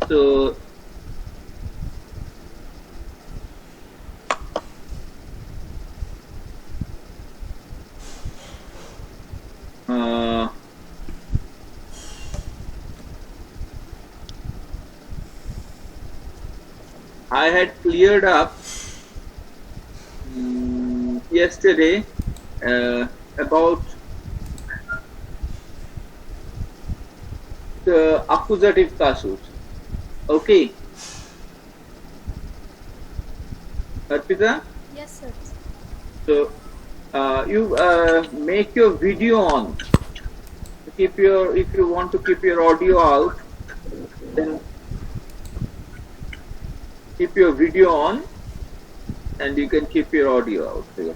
So I had cleared up yesterday about the accusative casus. Okay, Arpita. Yes, sir. So you make your video on. Keep your, if you want to keep your audio out, then keep your video on, and you can keep your audio out. Yes.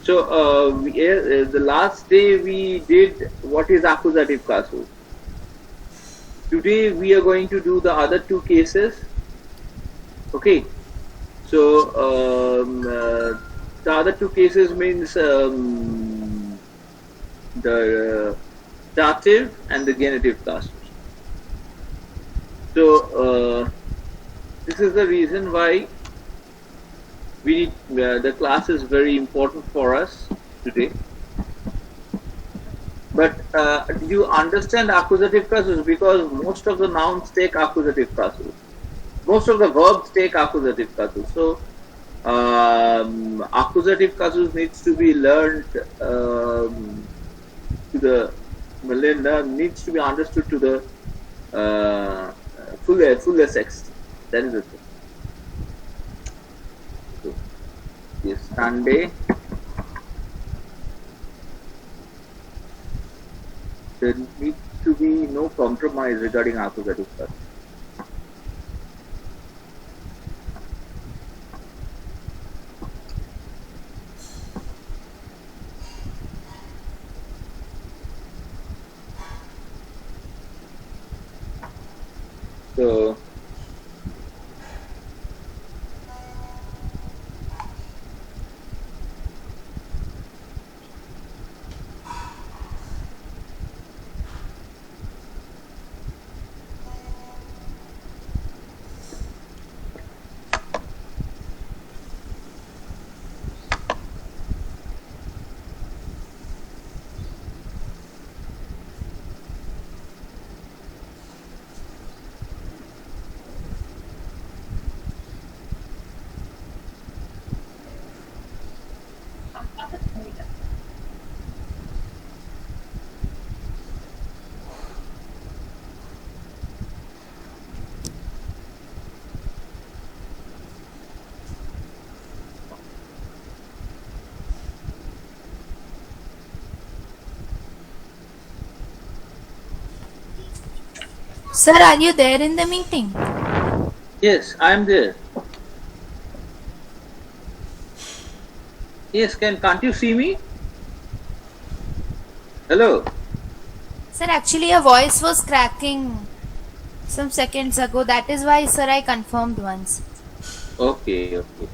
So the last day we did what is accusative casus. Today we are going to do the other two cases. Okay. So the other two cases means the dative and the genitive casus. So this is the reason why we need, the class is very important for us today. But do you understand accusative casus? Because most of the nouns take accusative casus. Most of the verbs take accusative casus. So accusative casus needs to be learned to the needs to be understood to the fullest extent. That is the thing. So, yes, Sunday. There needs to be no compromise regarding accusative casus. So Sir, are you there in the meeting? yes, I am there. Yes, can't you see me? Hello. Sir, actually your voice was cracking some seconds ago. That is why, sir, I confirmed once. Okay, okay.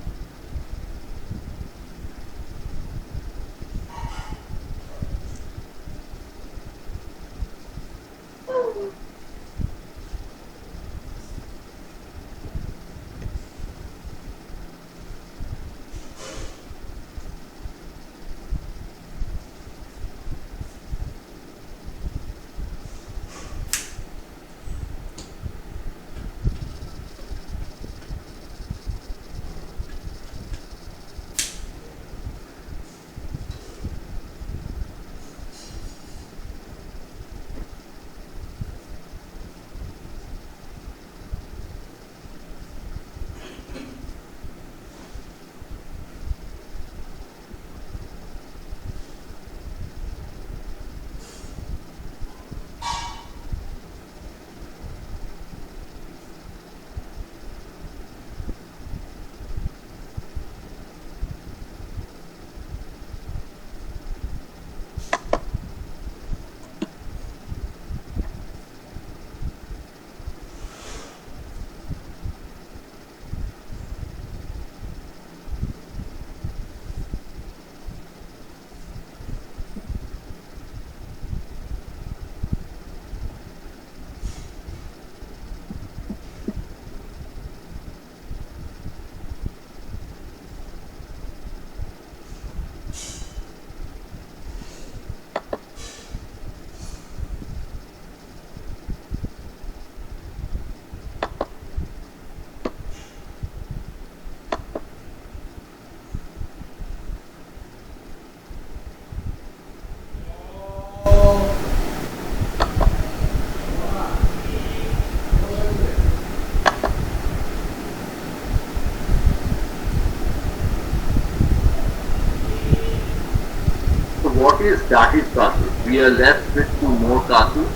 is dative casus? We are left with two more casus.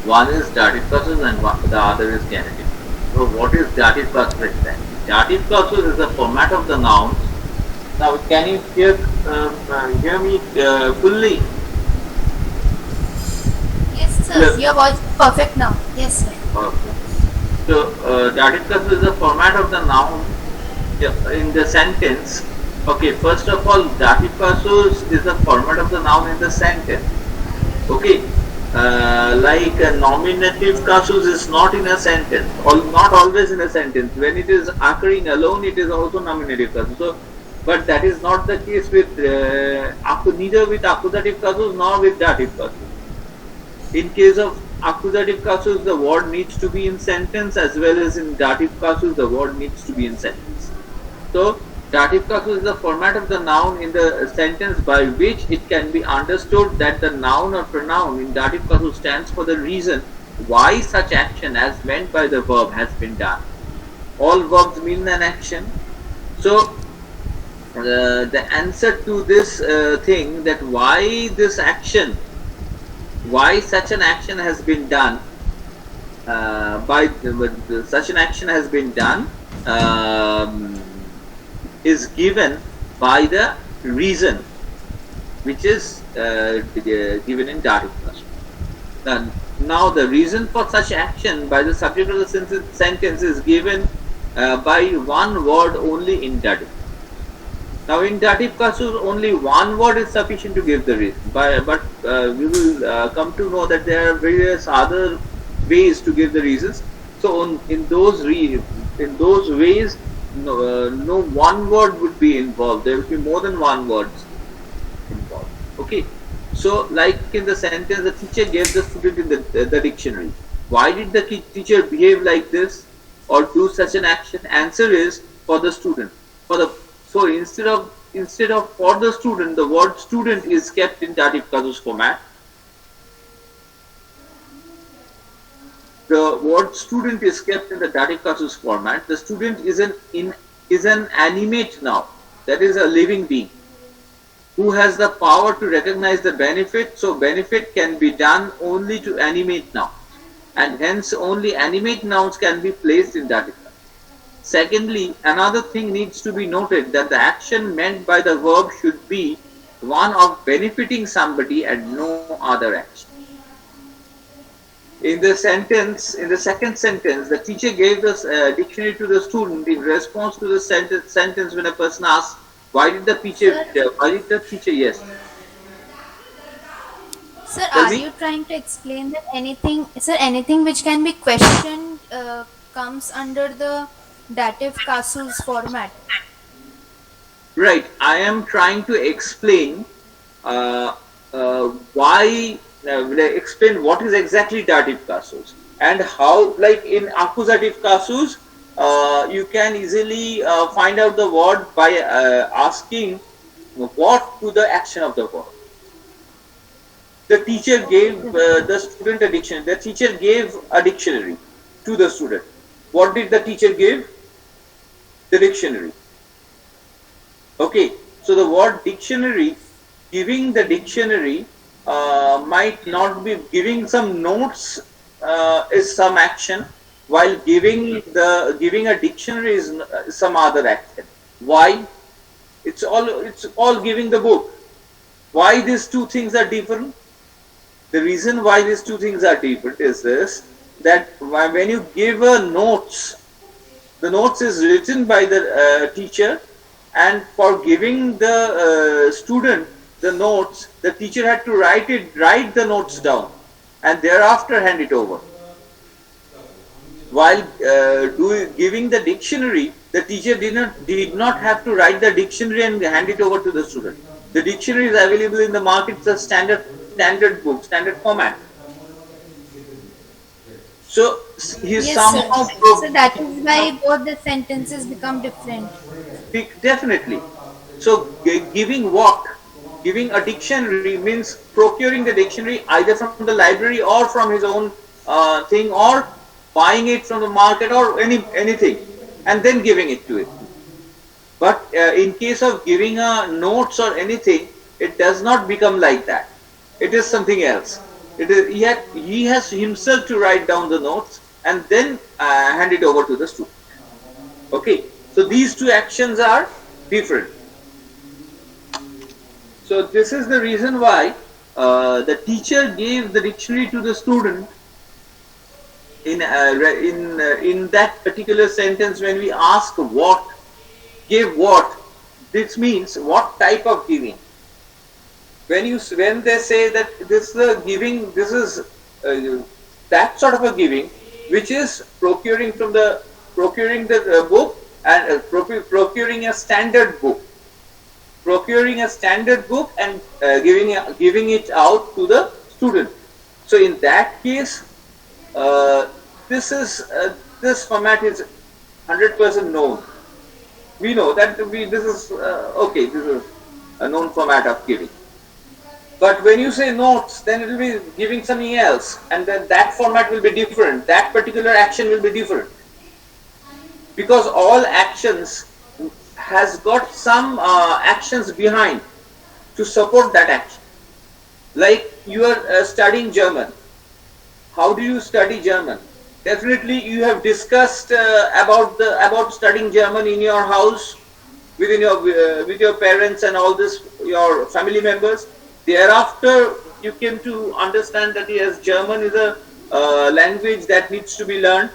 One is dative casus and the other is genitive. So what is dative casus exactly? Dative casus is the format of the nouns. Now can you hear me fully? Yes, sir. Your voice is perfect now. Yes, sir. Okay. So dative casus is the format of the noun in the sentence. Okay, first of all, dative casus is the format of the noun in the sentence. Okay, like a nominative casus is not in a sentence, or not always in a sentence. When it is occurring alone, it is also nominative casus. So, but that is not the case with neither with accusative casus nor with dative casus. In case of accusative casus, the word needs to be in sentence, as well as in dative casus, the word needs to be in sentence. So, dative casus is the format of the noun in the sentence by which it can be understood that the noun or pronoun in dative casus stands for the reason why such action as meant by the verb has been done. All verbs mean an action. So, the answer to this thing, that why this action, why such an action has been done, such an action has been done, is given by the reason which is given in dative casus. Now the reason for such action by the subject of the sentence is given by one word only in dative. Now in dative casus only one word is sufficient to give the reason, but we will come to know that there are various other ways to give the reasons. So in those ways, no one word would be involved. There will be more than one word involved. Okay. So like in the sentence, the teacher gave the student in the dictionary. Why did the teacher behave like this or do such an action? Answer is for the student. So instead of for the student, the word student is kept in dative casus format. The word student is kept in the dative casus format. The student is an animate noun, that is a living being, who has the power to recognize the benefit. So benefit can be done only to animate nouns, and hence only animate nouns can be placed in dative casus. Secondly, another thing needs to be noted, that the action meant by the verb should be one of benefiting somebody and no other action. In the second sentence, the teacher gave the dictionary to the student in response to the sentence when a person asks, why did the teacher, yes. Sir, are you trying to explain that anything which can be questioned comes under the dative casus format? Right. I am trying to explain why. Explain what is exactly dative casus and how, like in accusative casus, you can easily find out the word by asking what to the action of the verb. The teacher gave the student a dictionary. The teacher gave a dictionary to the student. What did the teacher give? The dictionary. Okay, so the word dictionary, giving the dictionary might not be giving some notes, is some action, while giving a dictionary is some other action. Why? It's all giving the book. Why these two things are different? The reason why these two things are different is this, that when you give a notes, the notes is written by the teacher, and for giving the student the notes, the teacher had to write the notes down and thereafter hand it over. While giving the dictionary, the teacher did not have to write the dictionary and hand it over to the student. The dictionary is available in the market. It's a standard book, standard format. So yes, somehow. So that is why both the sentences become different. Definitely. So giving what? Giving a dictionary means procuring the dictionary either from the library or from his own thing, or buying it from the market or anything, and then giving it to it. But in case of giving notes or anything, It does not become like that. It is something else. It is he has himself to write down the notes and then hand it over to the student. Okay, so these two actions are different. So this is the reason why the teacher gave the dictionary to the student in that particular sentence. When we ask what, gave what, this means what type of giving. When they say that this is a giving, this is that sort of a giving which is procuring the book and procuring a standard book, and giving it out to the student. So in that case, this format is 100% known. We know that this is okay. This is a known format of giving. But when you say notes, then it will be giving something else, and then that format will be different. That particular action will be different, because all actions has got some actions behind to support that action. Like you are studying German. How do you study German? Definitely, you have discussed about studying German in your house, with your parents and all this, your family members. Thereafter, you came to understand that yes, German is a language that needs to be learned.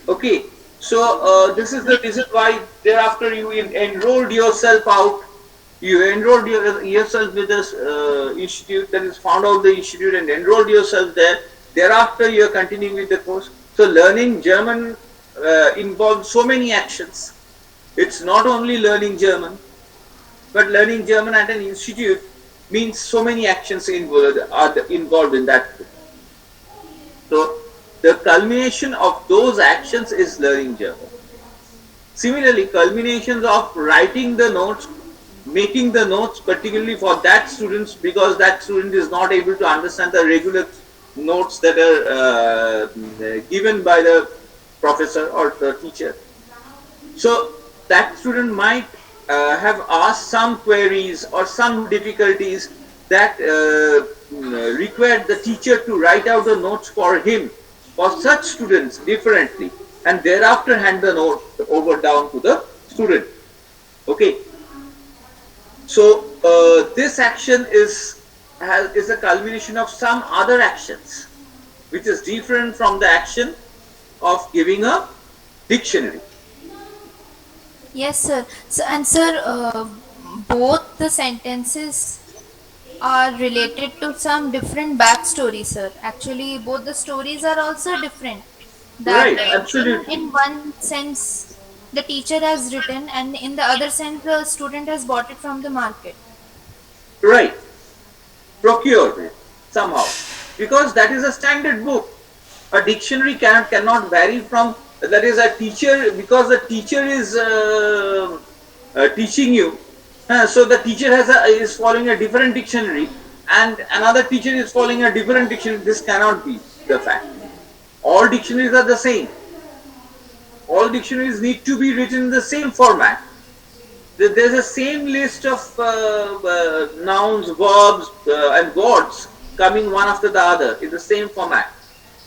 Okay, so this is the reason why thereafter you enrolled yourself out. You enrolled yourself with this institute, that is, found out the institute and enrolled yourself there. Thereafter, you are continuing with the course. So learning German involves so many actions. It's not only learning German, but learning German at an institute means so many actions involved in that. So the culmination of those actions is learning German. Similarly, culminations of writing the notes, making the notes particularly for that students, because that student is not able to understand the regular notes that are given by the professor or the teacher. So that student might have asked some queries or some difficulties that required the teacher to write out the notes for him, for such students differently, and thereafter hand the note over down to the student. Okay. So this action is a culmination of some other actions, which is different from the action of giving a dictionary. Yes, sir. So, and sir, both the sentences are related to some different backstory, sir. Actually, both the stories are also different. That Right, absolutely. in one sense, the teacher has written, and in the other sense, the student has bought it from the market. Right. Procured it somehow, because that is a standard book. A dictionary cannot vary from, that is, a teacher, because the teacher is teaching you. So the teacher is following a different dictionary, and another teacher is following a different dictionary. This cannot be the fact. All dictionaries are the same. All dictionaries need to be written in the same format. There's a same list of nouns, verbs, and words coming one after the other in the same format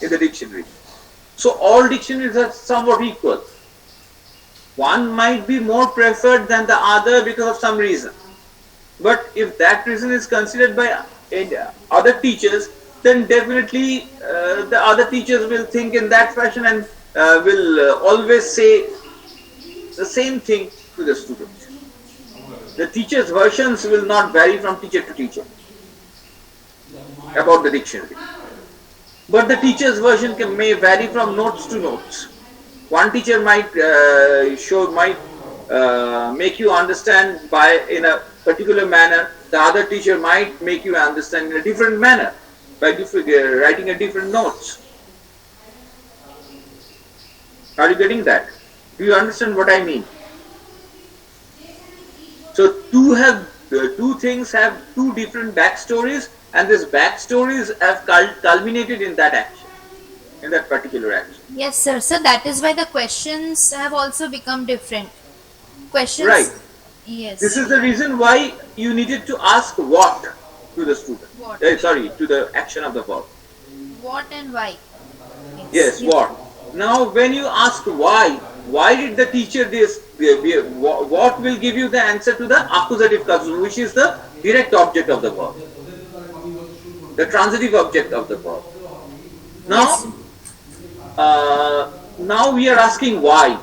in the dictionary. So all dictionaries are somewhat equal. One might be more preferred than the other because of some reason. But if that reason is considered by other teachers, then definitely the other teachers will think in that fashion and will always say the same thing to the students. The teacher's versions will not vary from teacher to teacher about the dictionary. But the teacher's version may vary from notes to notes. One teacher might make you understand in a particular manner. The other teacher might make you understand in a different manner by writing a different notes. Are you getting that? Do you understand what I mean? So two things have two different backstories, and these backstories have culminated in that action, in that particular action. Yes, sir. So that is why the questions have also become different. Questions, Right. This Yes. is the reason why you needed to ask what to the student. What? Sorry, to the action of the verb. What and why? Yes. Yes, Yes. what? Now, when you ask why did the teacher this? What will give you the answer to the accusative casus, which is the direct object of the verb, the transitive object of the verb. Now, Yes. now we are asking why,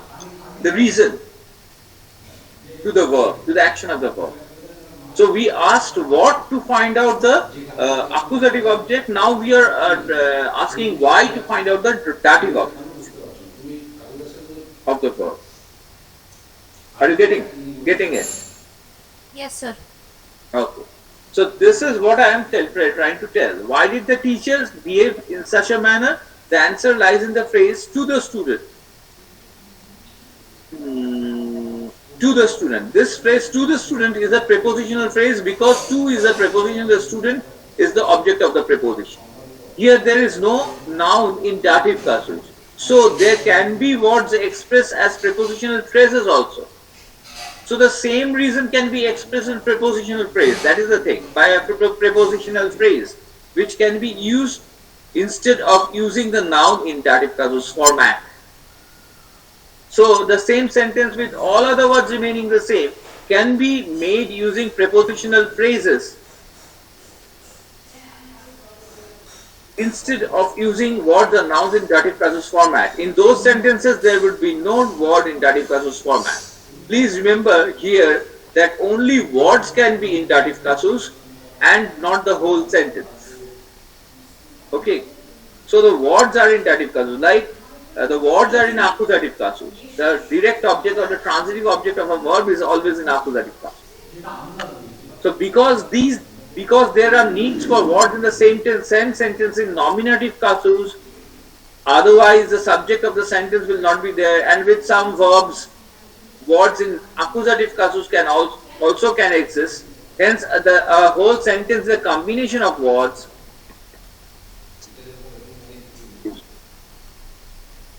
the reason to the verb, to the action of the verb. So we asked what to find out the accusative object. Now we are asking why to find out the dative object of the verb. Are you getting it? Yes, sir. Okay. So this is what I am trying to tell. Why did the teachers behave in such a manner? The answer lies in the phrase to the student. To the student. This phrase to the student is a prepositional phrase because to is a preposition, the student is the object of the preposition. Here there is no noun in dative casus. So there can be words expressed as prepositional phrases also. So the same reason can be expressed in prepositional phrase. That is the thing. By a prepositional phrase, which can be used instead of using the noun in dative casus format. So the same sentence with all other words remaining the same can be made using prepositional phrases instead of using words or nouns in dative casus format. In those sentences, there would be no word in dative casus format. Please remember here that only words can be in dative casus and not the whole sentence. Okay. So the words are in dative casus, like the words are in accusative casus. The direct object or the transitive object of a verb is always in accusative casus. So because there are needs for words in the same sentence in nominative casus, otherwise the subject of the sentence will not be there, and with some verbs, words in accusative casus can also can exist. Hence, the whole sentence is a combination of words.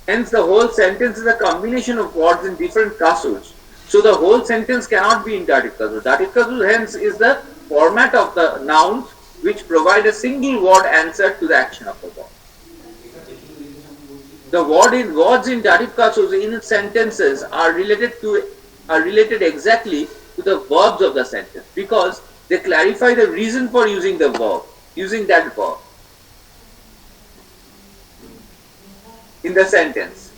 Hence, the whole sentence is a combination of words in different casus. So, the whole sentence cannot be in dative casus. Dative casus, hence, is the format of the nouns which provide a single word answer to the action of the verb. The words in dative casus in sentences are related exactly to the verbs of the sentence because they clarify the reason for using that verb in the sentence.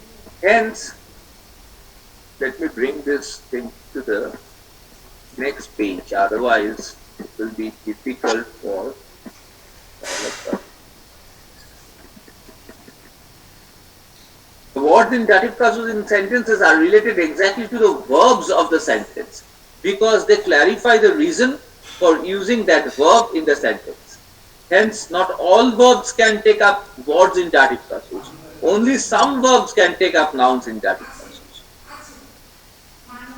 Hence, let me bring this thing to the next page, otherwise it will be difficult for all of us. The words in dative casus in sentences are related exactly to the verbs of the sentence because they clarify the reason for using that verb in the sentence. Hence, not all verbs can take up words in dative casus. Only some verbs can take up nouns in dative casus.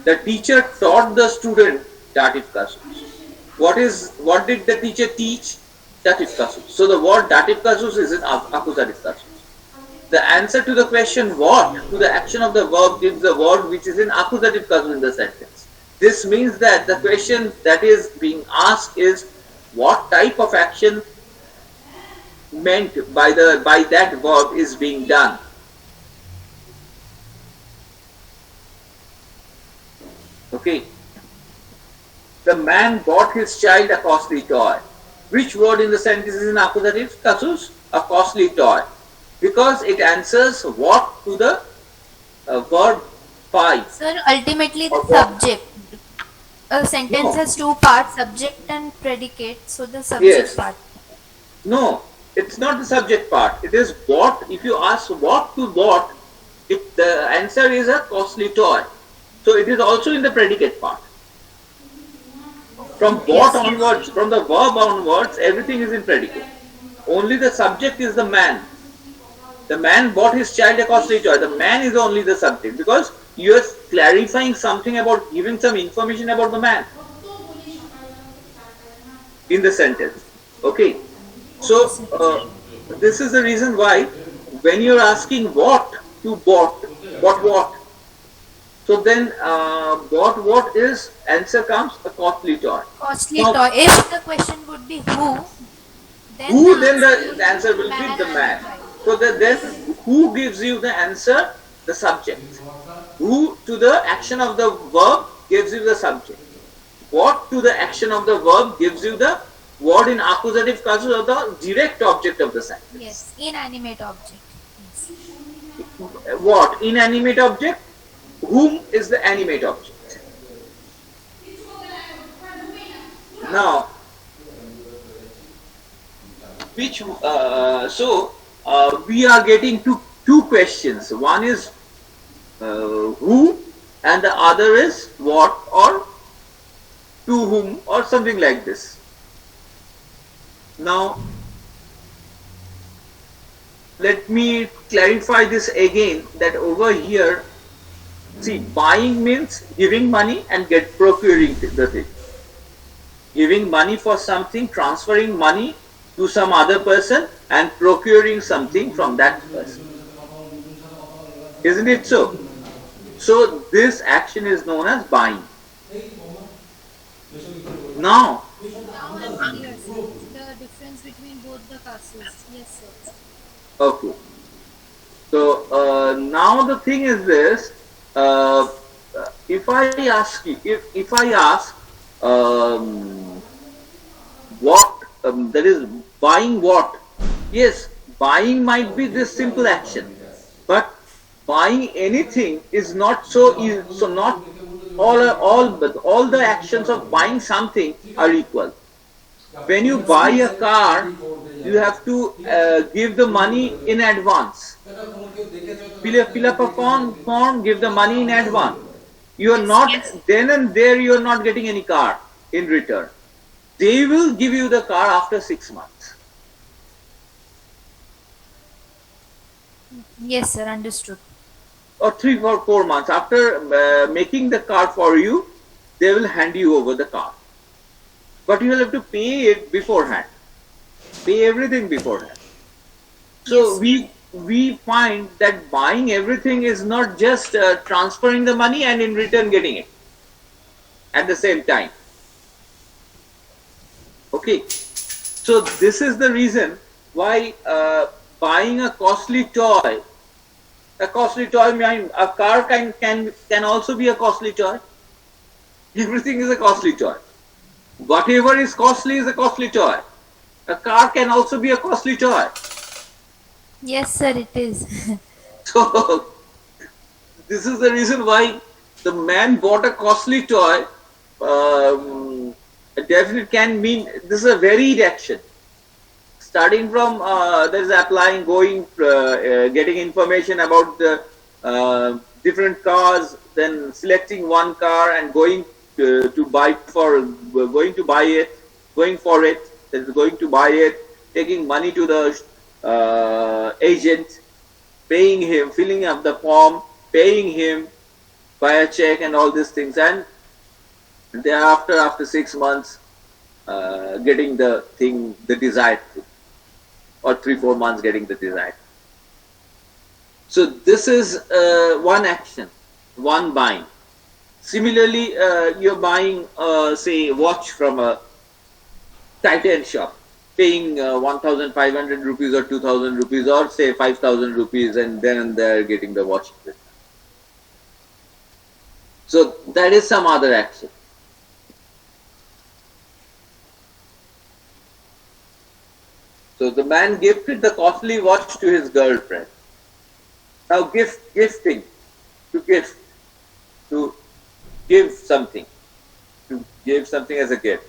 The teacher taught the student dative casus. What did the teacher teach? Dative casus. So the word dative casus is in accusative casus. The answer to the question what to the action of the verb gives the word which is in accusative casus in the sentence. This means that the question that is being asked is what type of action meant by that verb is being done. Okay. The man bought his child a costly toy. Which word in the sentence is in accusative casus? A costly toy. Because it answers what to the verb 5. Sir, ultimately the subject. A sentence No. has two parts, subject and predicate. So the subject Yes. part. No, it's not the subject part. It is what. If you ask what to what, the answer is a costly toy. So it is also in the predicate part. From what onwards, from the verb onwards, everything is in predicate. Only the subject is the man. The man bought his child a costly toy. The man is only the subject because you are clarifying something about, giving some information about the man in the sentence. Okay. So this is the reason why when you are asking what to what. So then, what is answer comes a costly toy. Costly Now, toy. If the question would be who, then the who then answer the would answer be will be man the and the man. child. So then who gives you the answer? The subject. Who to the action of the verb gives you the subject. What to the action of the verb gives you the word in accusative cases or the direct object of the sentence. Yes, inanimate object. Yes. What? Inanimate object? Whom is the animate object? Now, which we are getting to two questions. One is who, and the other is what or to whom or something like this. Now, let me clarify this again, that over here, see, buying means giving money and procuring the thing. Giving money for something, transferring money to some other person and procuring something from that person. Isn't it so? So this action is known as buying. Now, Now I'm clear, sir. The difference between both the cases. Yes, sir. okay. So now the thing is this: if I ask you, if I ask what that is buying what? Yes, buying might be this simple action, but buying anything is not so easy. So not all the actions of buying something are equal. When you buy a car, you have to give the money in advance. Fill up a form, give the money in advance. You are not then and there. You are not getting any car in return. They will give you the car after 6 months. Yes, sir. Understood. Or 3 or 4 months after making the car for you, they will hand you over the car. But you will have to pay it beforehand. Pay everything beforehand. So Yes. we find that buying everything is not just transferring the money and in return getting it at the same time. Okay. So this is the reason why buying a costly toy. A costly toy, a car can also be a costly toy. Everything is a costly toy. Whatever is costly is a costly toy. A car can also be a costly toy. Yes, sir. It is. So this is the reason why the man bought a costly toy. Definitely can mean this is a varied action. Starting from there is applying, going, getting information about the different cars, then selecting one car and going to buy it, going for it, then going to buy it, taking money to the agent, paying him, filling up the form, paying him by a check and all these things, and thereafter after 6 months getting the thing, the desired thing, or 3-4 months getting the desired. So this is one action, one buying. Similarly, you're buying say watch from a Titan shop, paying 1,500 rupees or 2,000 rupees or say 5,000 rupees, and then and there getting the watch. So that is some other action. So the man gifted the costly watch to his girlfriend. Now gifting, to gift, to give something as a gift.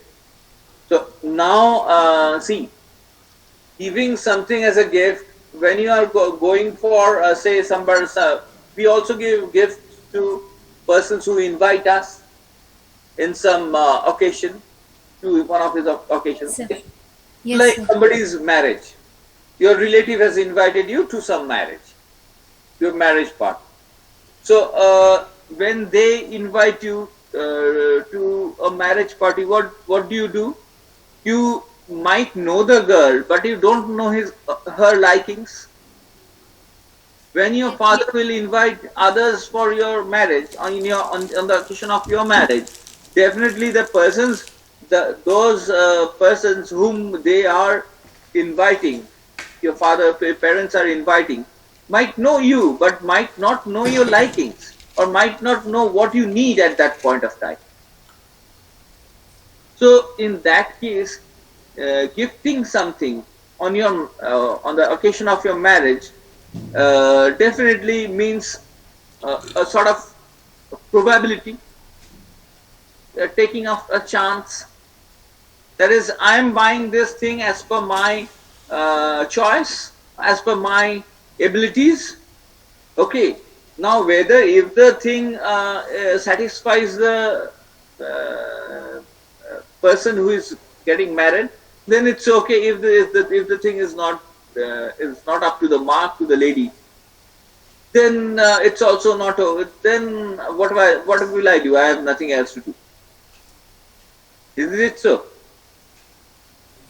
So now see, giving something as a gift, when you are going for say somebody, we also give gifts to persons who invite us in some occasion, to one of his occasions. Sir. Yes, Like sir. somebody's marriage. Your relative has invited you to some marriage, your marriage party. So when they invite you to a marriage party, what do? You might know the girl, but you don't know her likings. When your father will invite others for your marriage, on the occasion of your marriage, definitely the persons, those persons whom they are inviting, your father parents are inviting, might know you but might not know your likings, or might not know what you need at that point of time. So in that case, gifting something on the occasion of your marriage definitely means a sort of probability, taking of a chance. That is, I am buying this thing as per my choice, as per my abilities. Okay. Now, whether if the thing satisfies the person who is getting married, then it's okay. If the thing is not up to the mark to the lady, then it's also not. Then what will I do? I have nothing else to do. Isn't it so?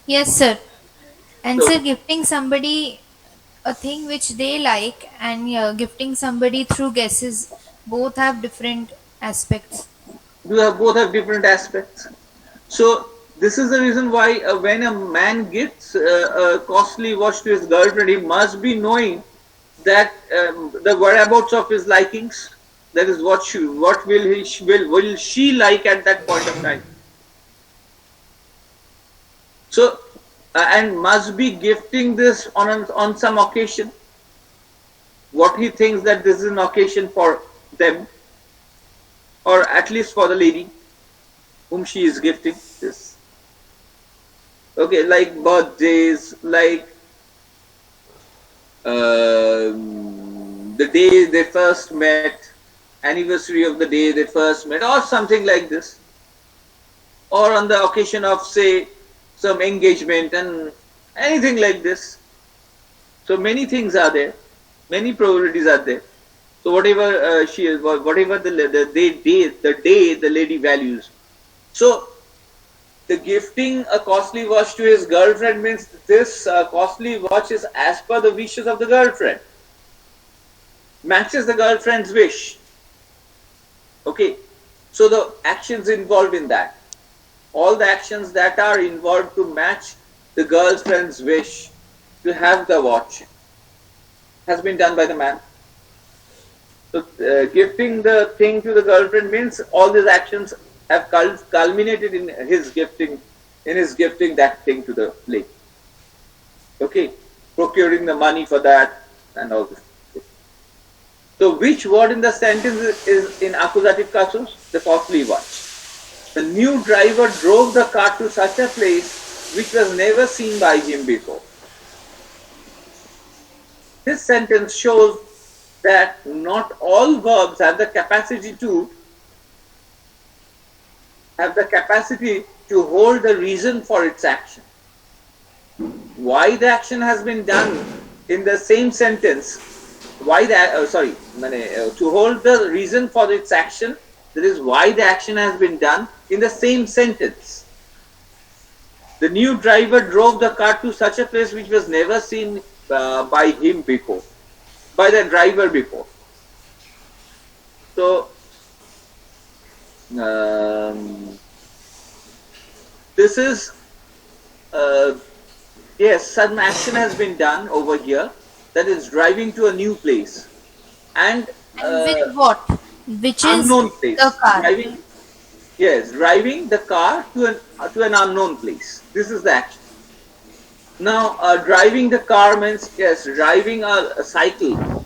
Yes, sir. And So sir, gifting somebody a thing which they like and gifting somebody through guesses both have different aspects. you have both have different aspects. So this is the reason why when a man gifts a costly watch to his girlfriend, he must be knowing that the whereabouts of his likings. That is what will she like at that point of time. So and must be gifting this on some occasion. What he thinks that this is an occasion for them, or at least for the lady whom she is gifting this. Okay, like birthdays, like the day they first met, anniversary of the day they first met, or something like this, or on the occasion of, say, some engagement and anything like this. So many things are there, many probabilities are there. So whatever whatever the day the lady values. So the gifting a costly watch to his girlfriend means this costly watch is as per the wishes of the girlfriend, matches the girlfriend's wish. Okay, so the actions involved in that, all the actions that are involved to match the girlfriend's wish to have the watch has been done by the man. So gifting the thing to the girlfriend means all these actions have culminated in his gifting that thing to the lady. Okay, procuring the money for that and all this. So which word in the sentence is in accusative casus? The costly watch. The new driver drove the car to such a place which was never seen by him before. This sentence shows that not all verbs have the capacity to hold the reason for its action. Why the action has been done in the same sentence, to hold the reason for its action, that is why the action has been done in the same sentence. The new driver drove the car to such a place which was never seen by him before, by the driver before. So this is yes, some action has been done over here, that is driving to a new place and And with what? Which is unknown place. the car. Driving the car to an unknown place. This is the action. Now, driving the car means, yes, driving a cycle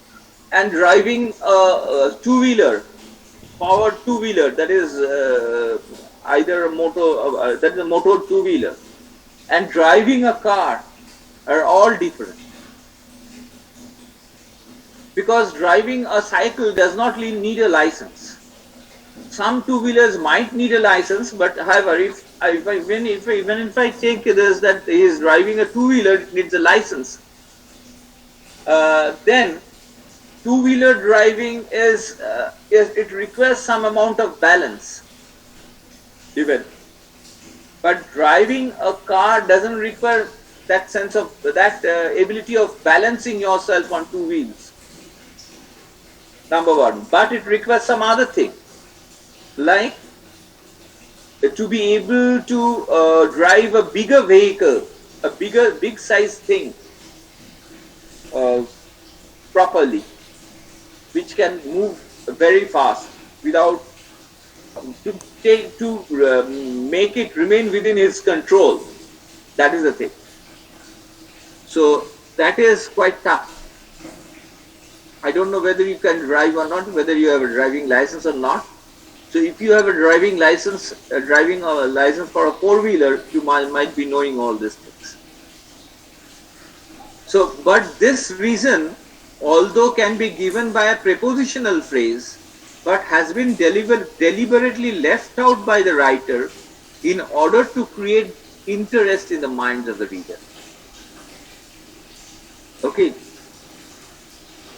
and driving a two-wheeler, powered two-wheeler, that is either a motor, that is a motor two-wheeler, and driving a car are all different. Because driving a cycle does not need a license. Some two-wheelers might need a license, but however, even if I take this that he is driving a two-wheeler, it needs a license. Then two-wheeler driving it requires some amount of balance, even. But driving a car doesn't require that sense of that ability of balancing yourself on two wheels. number one. But it requires some other thing, like to be able to drive a bigger vehicle, a big size thing uh, properly, which can move very fast without to make it remain within his control. That is the thing. So that is quite tough. I don't know whether you can drive or not, whether you have a driving license or not. So if you have a driving license for a four-wheeler, you might be knowing all these things. So, but this reason, although can be given by a prepositional phrase, but has been deliberately left out by the writer in order to create interest in the minds of the reader. Okay.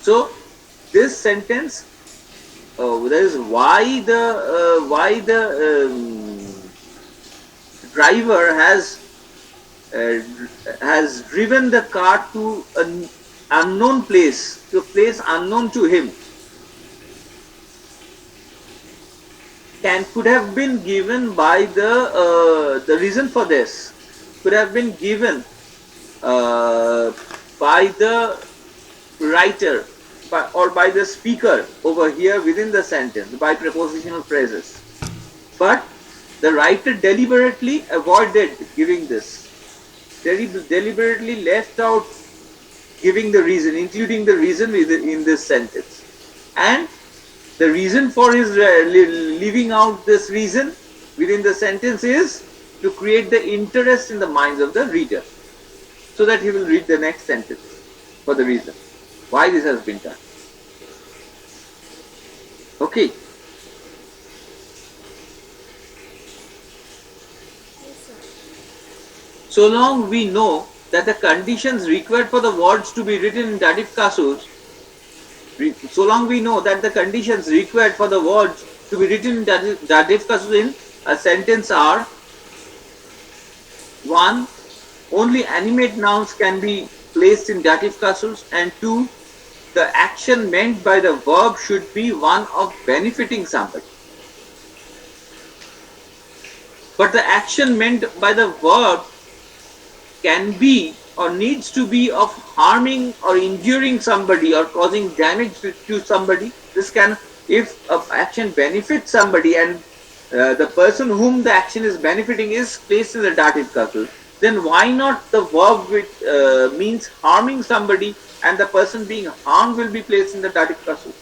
So this sentence, that is why the driver has driven the car to an unknown place, to a place unknown to him, could have been given by the reason for this could have been given by the writer or by the speaker over here within the sentence by prepositional phrases, but the writer deliberately avoided giving this, deliberately left out giving the reason, including the reason in this sentence. And the reason for his leaving out this reason within the sentence is to create the interest in the minds of the reader, so that he will read the next sentence for the reason why this has been done. Okay. So long we know that the conditions required for the words to be written in dative casus, so long we know that the conditions required for the words to be written in dative casus in a sentence are: 1. Only animate nouns can be placed in dative casus, and 2. The action meant by the verb should be one of benefiting somebody. But the action meant by the verb can be or needs to be of harming or injuring somebody or causing damage to somebody. This can, if an action benefits somebody and the person whom the action is benefiting is placed in the dative casus, then why not the verb which means harming somebody and the person being harmed will be placed in the dative casus?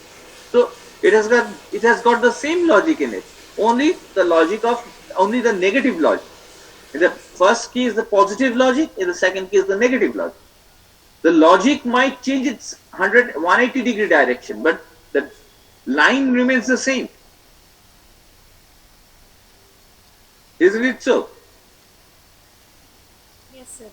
So it has got the same logic in it, only the negative logic. In the first case the positive logic, in the second case the negative logic. The logic might change its 180 degree direction, but the line remains the same. Isn't it so? Yes, sir.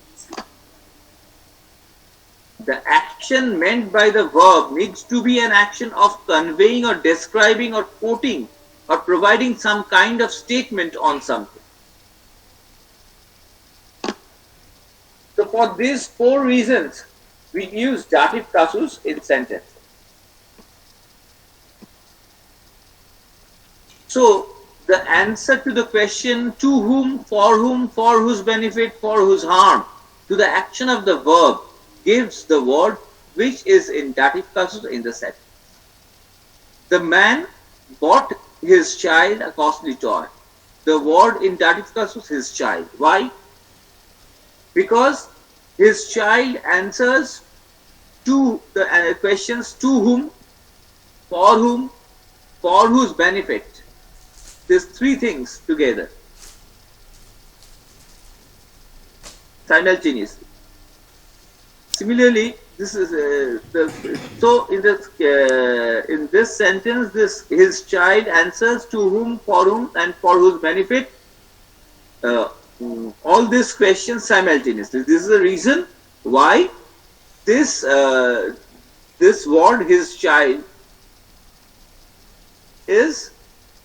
The action meant by the verb needs to be an action of conveying or describing or quoting or providing some kind of statement on something. So for these four reasons, we use dative casus in sentence. So the answer to the question to whom, for whose benefit, for whose harm, to the action of the verb gives the word which is in dative casus in the sentence. The man bought his child a costly toy. The word in dative casus, his child. Why? Because his child answers to the questions to whom, for whose benefit. These three things together simultaneously. Similarly, this is so in this sentence, his child answers to whom, for whom, and for whose benefit. All these questions simultaneously. This is the reason why this word, his child, is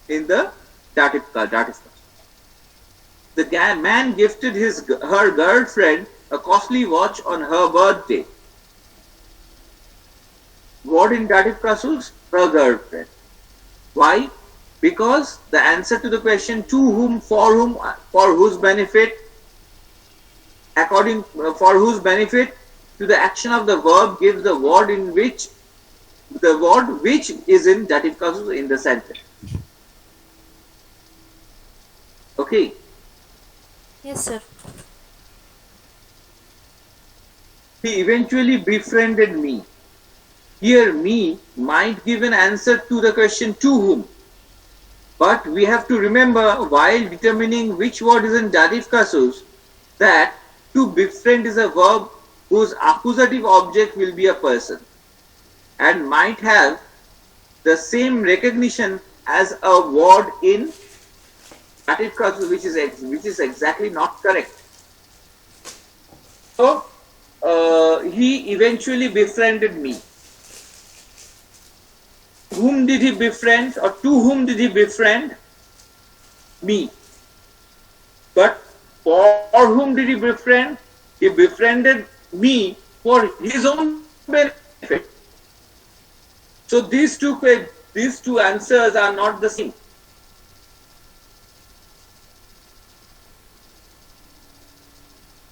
in the dative casus. The man gifted her girlfriend a costly watch on her birthday. word in dative casus? The girlfriend. Why? Because the answer to the question to whom, for whose benefit, for whose benefit, to the action of the verb gives the word which is in dative casus in the sentence. Okay. Yes, sir. He eventually befriended me. Here, me might give an answer to the question to whom. But we have to remember, while determining which word is in dative casus, that to befriend is a verb whose accusative object will be a person and might have the same recognition as a word in dative casus, which is exactly not correct. So, he eventually befriended me. Whom did he befriend, or to whom did he befriend? Me. But for whom did he befriend? He befriended me for his own benefit. So these two answers are not the same.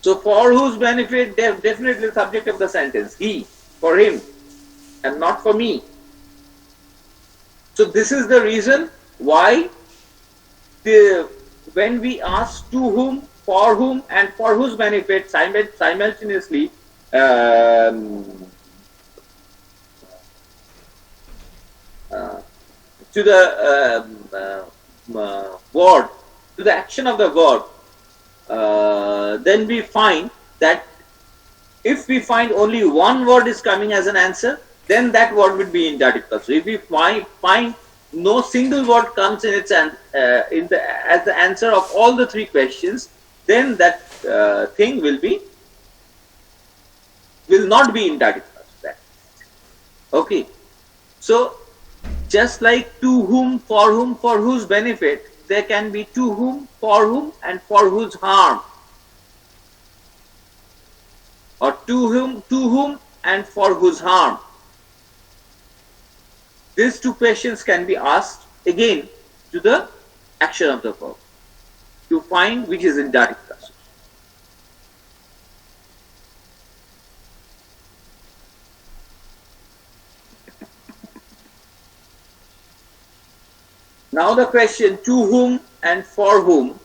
So for whose benefit, they are definitely the subject of the sentence. He, for him, and not for me. So this is the reason why when we ask to whom, for whom, and for whose benefit simultaneously, to the word, to the action of the verb, then we find that if we find only one word is coming as an answer, then that word would be in dative casus. If we find no single word comes in its as the answer of all the three questions, then that thing will not be in dative casus. Okay. So just like to whom, for whose benefit, there can be to whom, and for whose harm. Or to whom, and for whose harm. These two questions can be asked again to the action of the verb to find which is in dative casus. Now the question to whom and for whom,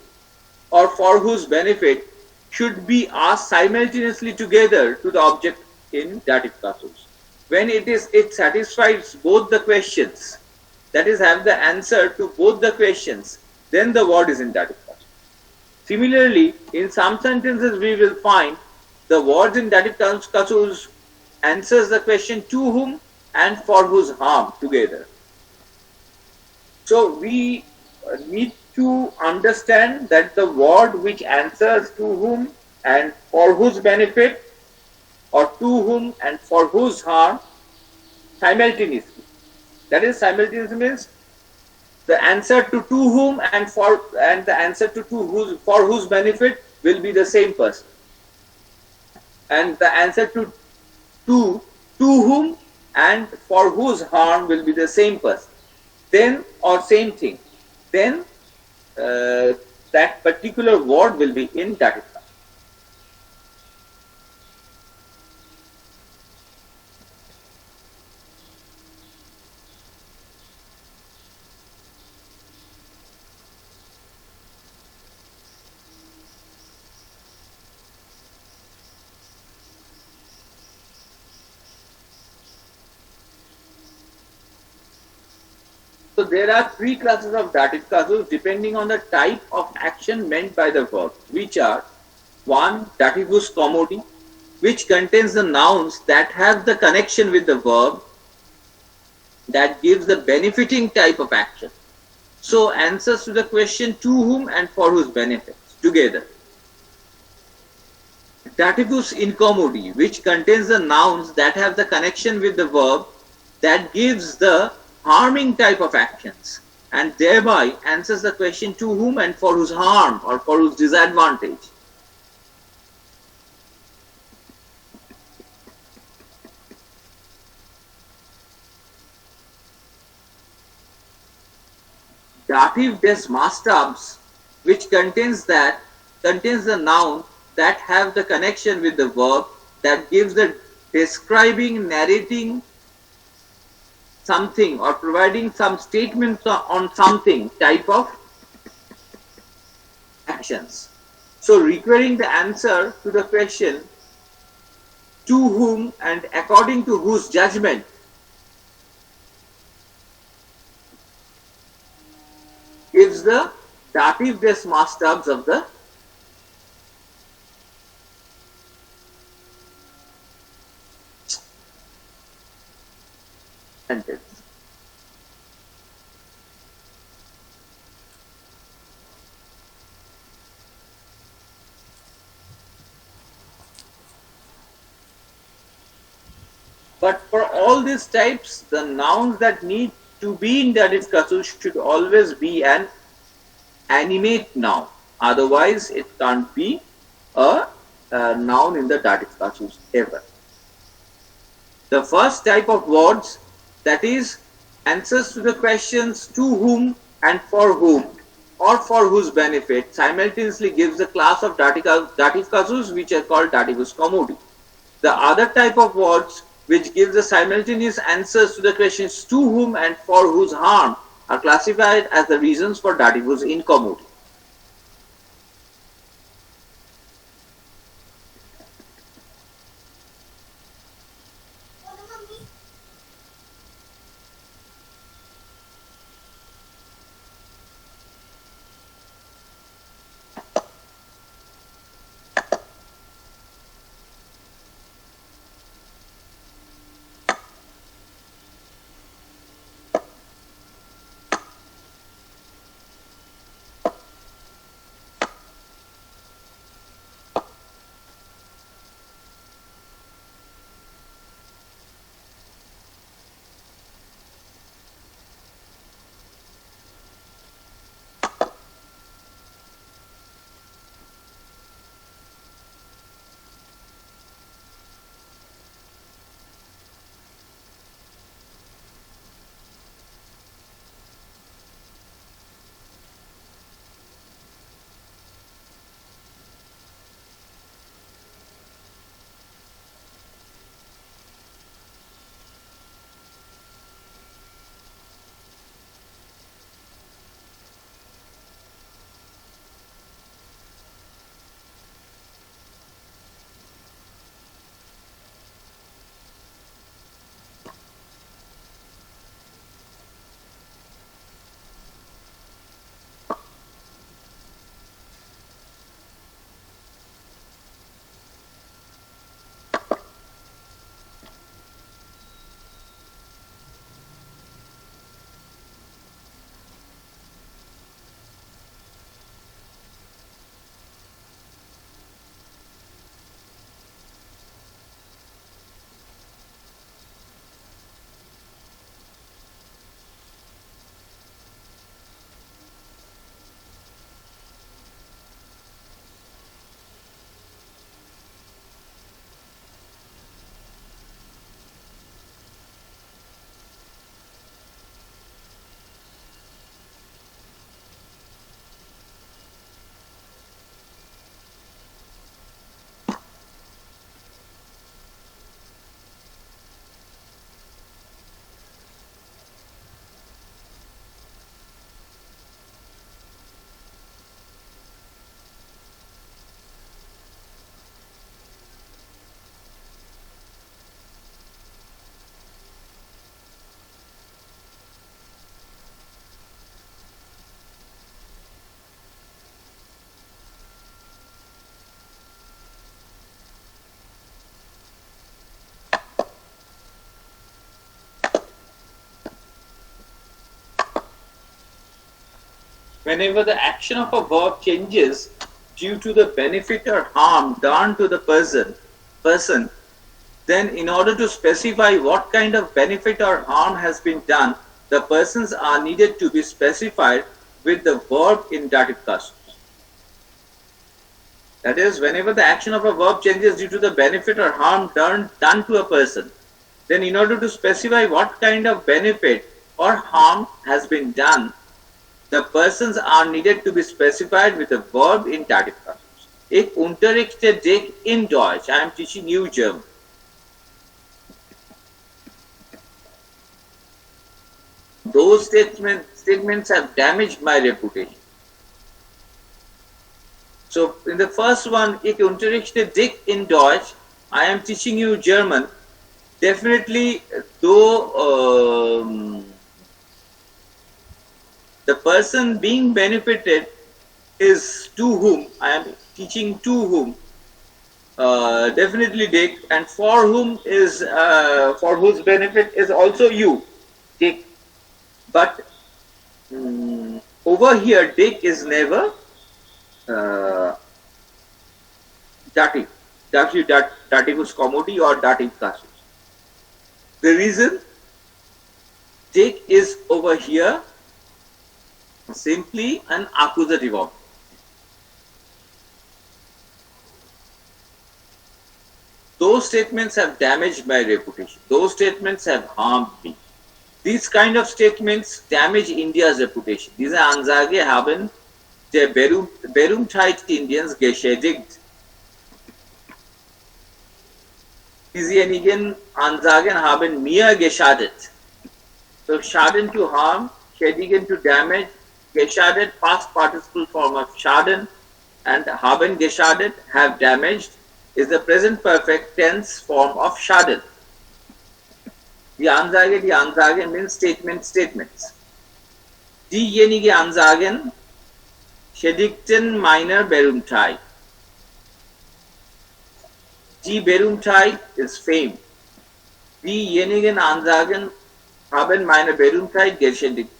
or for whose benefit, should be asked simultaneously together to the object in dative casus. When it satisfies both the questions, that is, have the answer to both the questions, then the word is in dative casus. Similarly, in some sentences we will find the words in dative casus answers the question to whom and for whose harm together. So we need to understand that the word which answers to whom and for whose benefit, or to whom and for whose harm, simultaneously. That is, simultaneously means the answer to whom and the answer to for whose benefit will be the same person, and the answer to whom and for whose harm will be the same person. Then, or same thing, then that particular word will be in dative casus. So there are three classes of dative casus depending on the type of action meant by the verb, which are: 1. Dativus commodi, which contains the nouns that have the connection with the verb that gives the benefiting type of action. So answers to the question to whom and for whose benefits together. Dativus incommodi, which contains the nouns that have the connection with the verb that gives the harming type of actions, and thereby answers the question to whom and for whose harm or for whose disadvantage. dative des masstabs, which contains the noun that have the connection with the verb that gives the describing, narrating something or providing some statements on something type of actions. So requiring the answer to the question to whom and according to whose judgment gives the dative des masstabs of the sentence. But for all these types, the nouns that need to be in dative casus should always be an animate noun. Otherwise, it can't be a noun in the dative casus ever. The first type of words, that is answers to the questions to whom and for whom or for whose benefit, simultaneously gives the class of dative casus which are called dativus commodi. The other type of words which gives the simultaneous answers to the questions to whom and for whose harm are classified as the reasons for dativus incommodi. Whenever the action of a verb changes due to the benefit or harm done to the person, then in order to specify what kind of benefit or harm has been done, the persons are needed to be specified with the verb in dative casus. That is, whenever the action of a verb changes due to the benefit or harm done to a person, then in order to specify what kind of benefit or harm has been done, The persons are needed to be specified with a verb in dative casus. Ich unterrichte dich in Deutsch. I am teaching you German. Those statements have damaged my reputation. So in the first one, ich unterrichte dich in Deutsch, I am teaching you German. Definitely, though the person being benefited is to whom I am teaching, to whom, definitely Dick, and for whom is for whose benefit is also you, Dick. But over here, Dick is never uh, dative, dativus commodi or dative casus. The reason Dick is over here simply an accusative object. Those statements have damaged my reputation. Those statements have harmed me. These kind of statements damage India's reputation. Diese Ansage haben der Berühmtheit Indiens geschädigt. Diejenigen Ansagen haben mir geschadet. So schaden to harm, schädigen to damage, geschadet past participle form of schaden, and haben geschadet, have damaged, is the present perfect tense form of schaden. Die Ansage means statements. Diejenige Ansagen schädigten meine Berühmtheit. Die Berühmtheit is fame. Diejenigen Ansagen haben meine Berühmtheit geschädigt.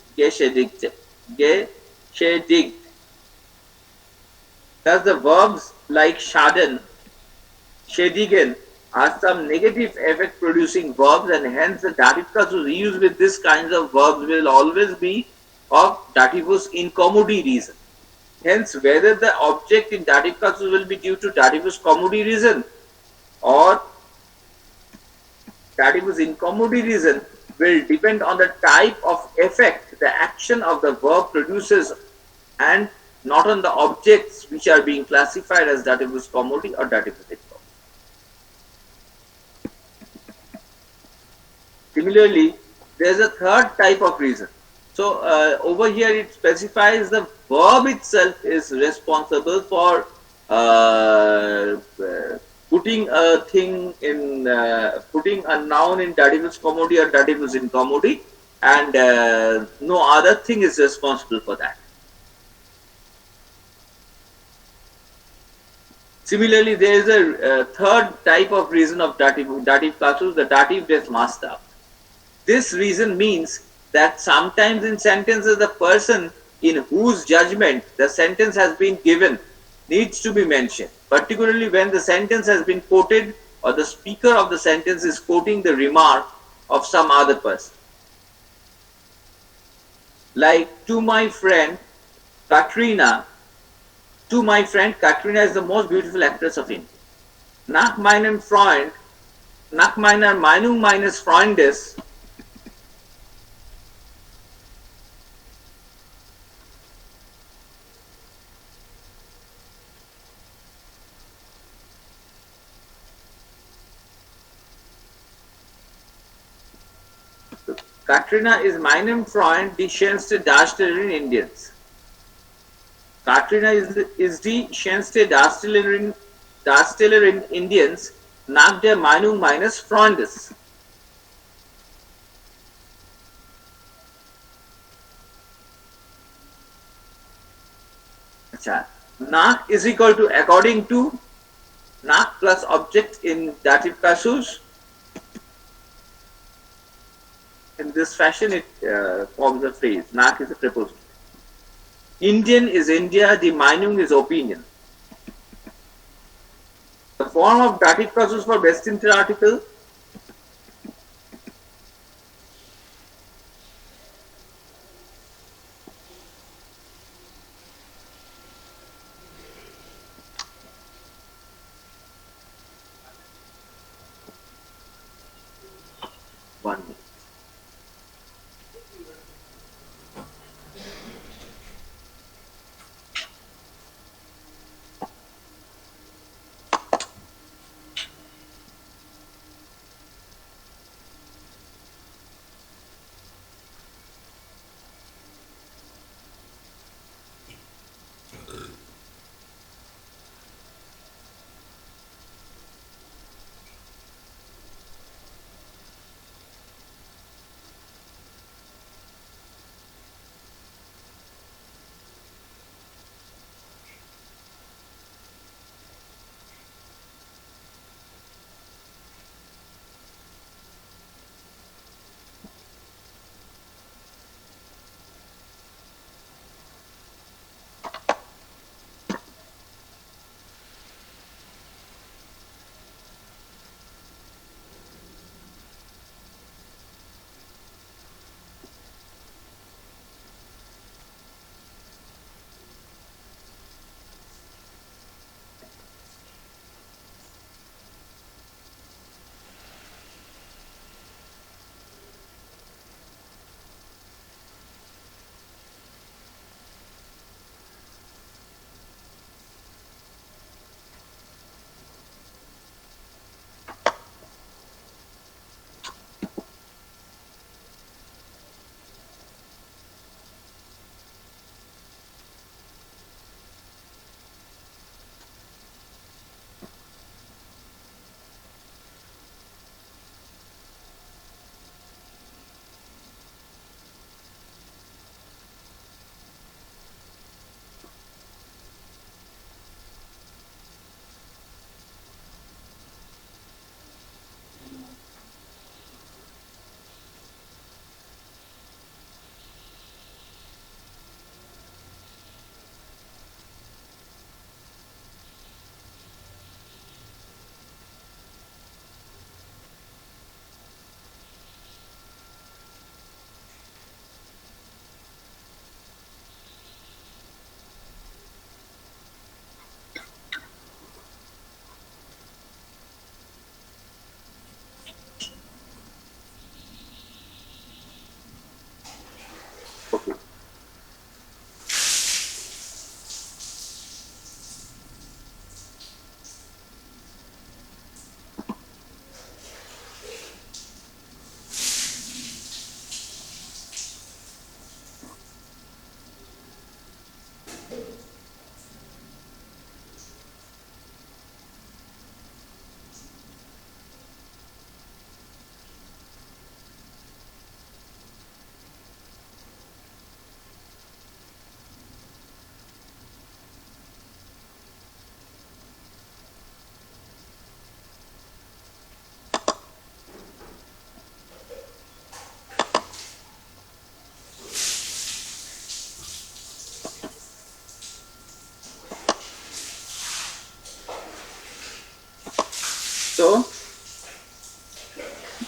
Thus the verbs like schaden, schädigen are some negative effect producing verbs, and hence the dative casus used with this kinds of verbs will always be of dativus incommodi reason. Hence whether the object in dative casus will be due to dativus commodi reason or dativus incommodi reason will depend on the type of effect the action of the verb produces and not on the objects which are being classified as dativus commodi or dativus incommodi. Similarly, there is a third type of reason. So over here it specifies the verb itself is responsible for putting a thing in, putting a noun in dativus commodi or dativus incommodi, and no other thing is responsible for that. Similarly, there is a third type of reason of dative casus, the dative des master. This reason means that sometimes in sentences the person in whose judgment the sentence has been given needs to be mentioned, particularly when the sentence has been quoted or the speaker of the sentence is quoting the remark of some other person. Like, to my friend Katrina is the most beautiful actress of India. Nach meiner Meinung meines Freundes Katrina ist meinem Freund die schönste Darstellerin Indiens. Katrina ist die schönste Darstellerin Indiens nach der Meinung meines Freundes. Nach is equal to according to, nach plus object in dative casus. In this fashion, it forms a phrase. Nach is a preposition. Indian is India, the Meinung is opinion. The form of dative casus for best inter article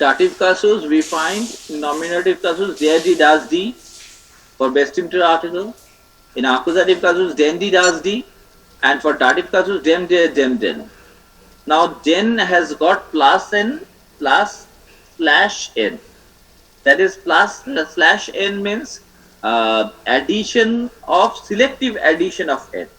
dative casus, we find in nominative casus der, die, das, die for bestimmte Article. In accusative casus den, die, das, die, and for dative casus dem, der, dem, den. Now den has got plus n plus slash n. That is plus slash n means addition of selective addition of n.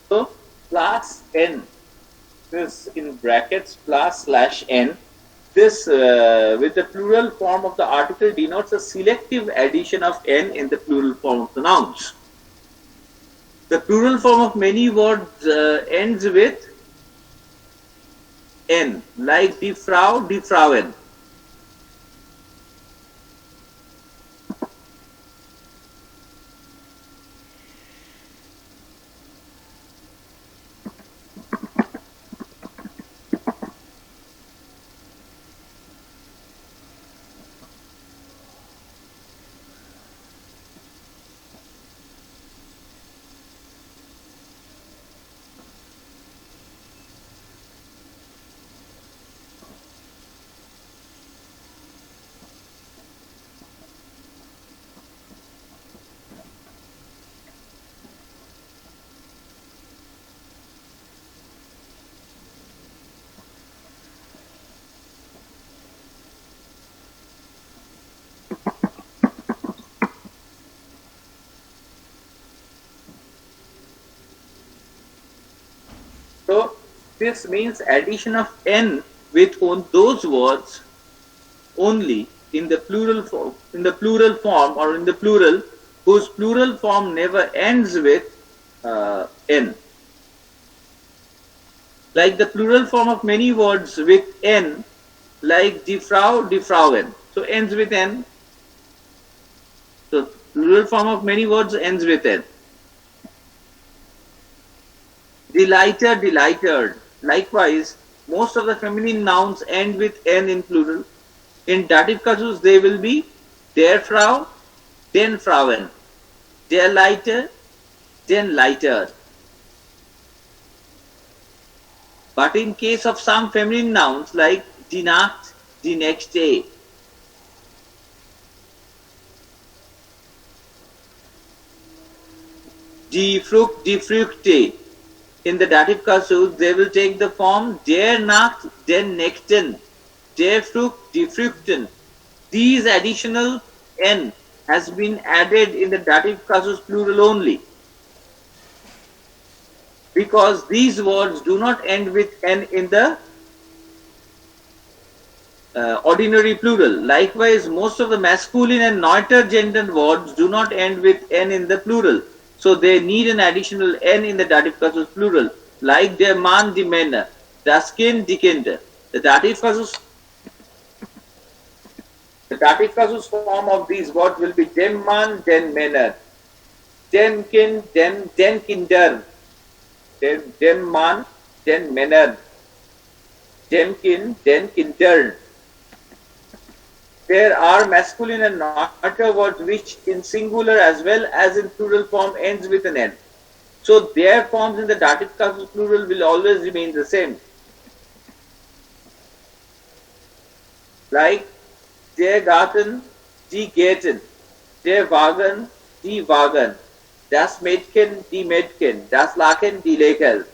So plus n, this in brackets plus slash n, this with the plural form of the article denotes a selective addition of n in the plural form of the nouns. The plural form of many words ends with n, like die Frau, die Frauen. So this means addition of n with those words only in the plural form, or in the plural whose plural form never ends with n. Like the plural form of many words with n, like die Frau, die Frauen. So ends with n. So plural form of many words ends with n. Delighter, delightered. Likewise, most of the feminine nouns end with n in plural. In dative casus, they will be der Frau, den Frauen, der Leiter, den Leiter. But in case of some feminine nouns like die Nacht, die Nächte, die Frucht, die Früchte, in the dative casus, they will take the form der Nacht, den Nächten, der Frucht, die Früchten. These additional n has been added in the dative casus plural only, because these words do not end with n in the ordinary plural. Likewise, most of the masculine and neuter gendered words do not end with n in the plural. So they need an additional n in the dative casus plural, like der Mann, die Männer, das Kind, die Kinder. The dative casus form of these words will be dem Mann, den Männer. den Kindern, den Mann, den Männern, den Kindern. There are masculine and neuter words which in singular as well as in plural form ends with an N. So their forms in the dative casus plural will always remain the same. Like der Garten, die Gärten, der Wagen, die Wagen, das Mädchen, die Mädchen, das Laken, die Laken.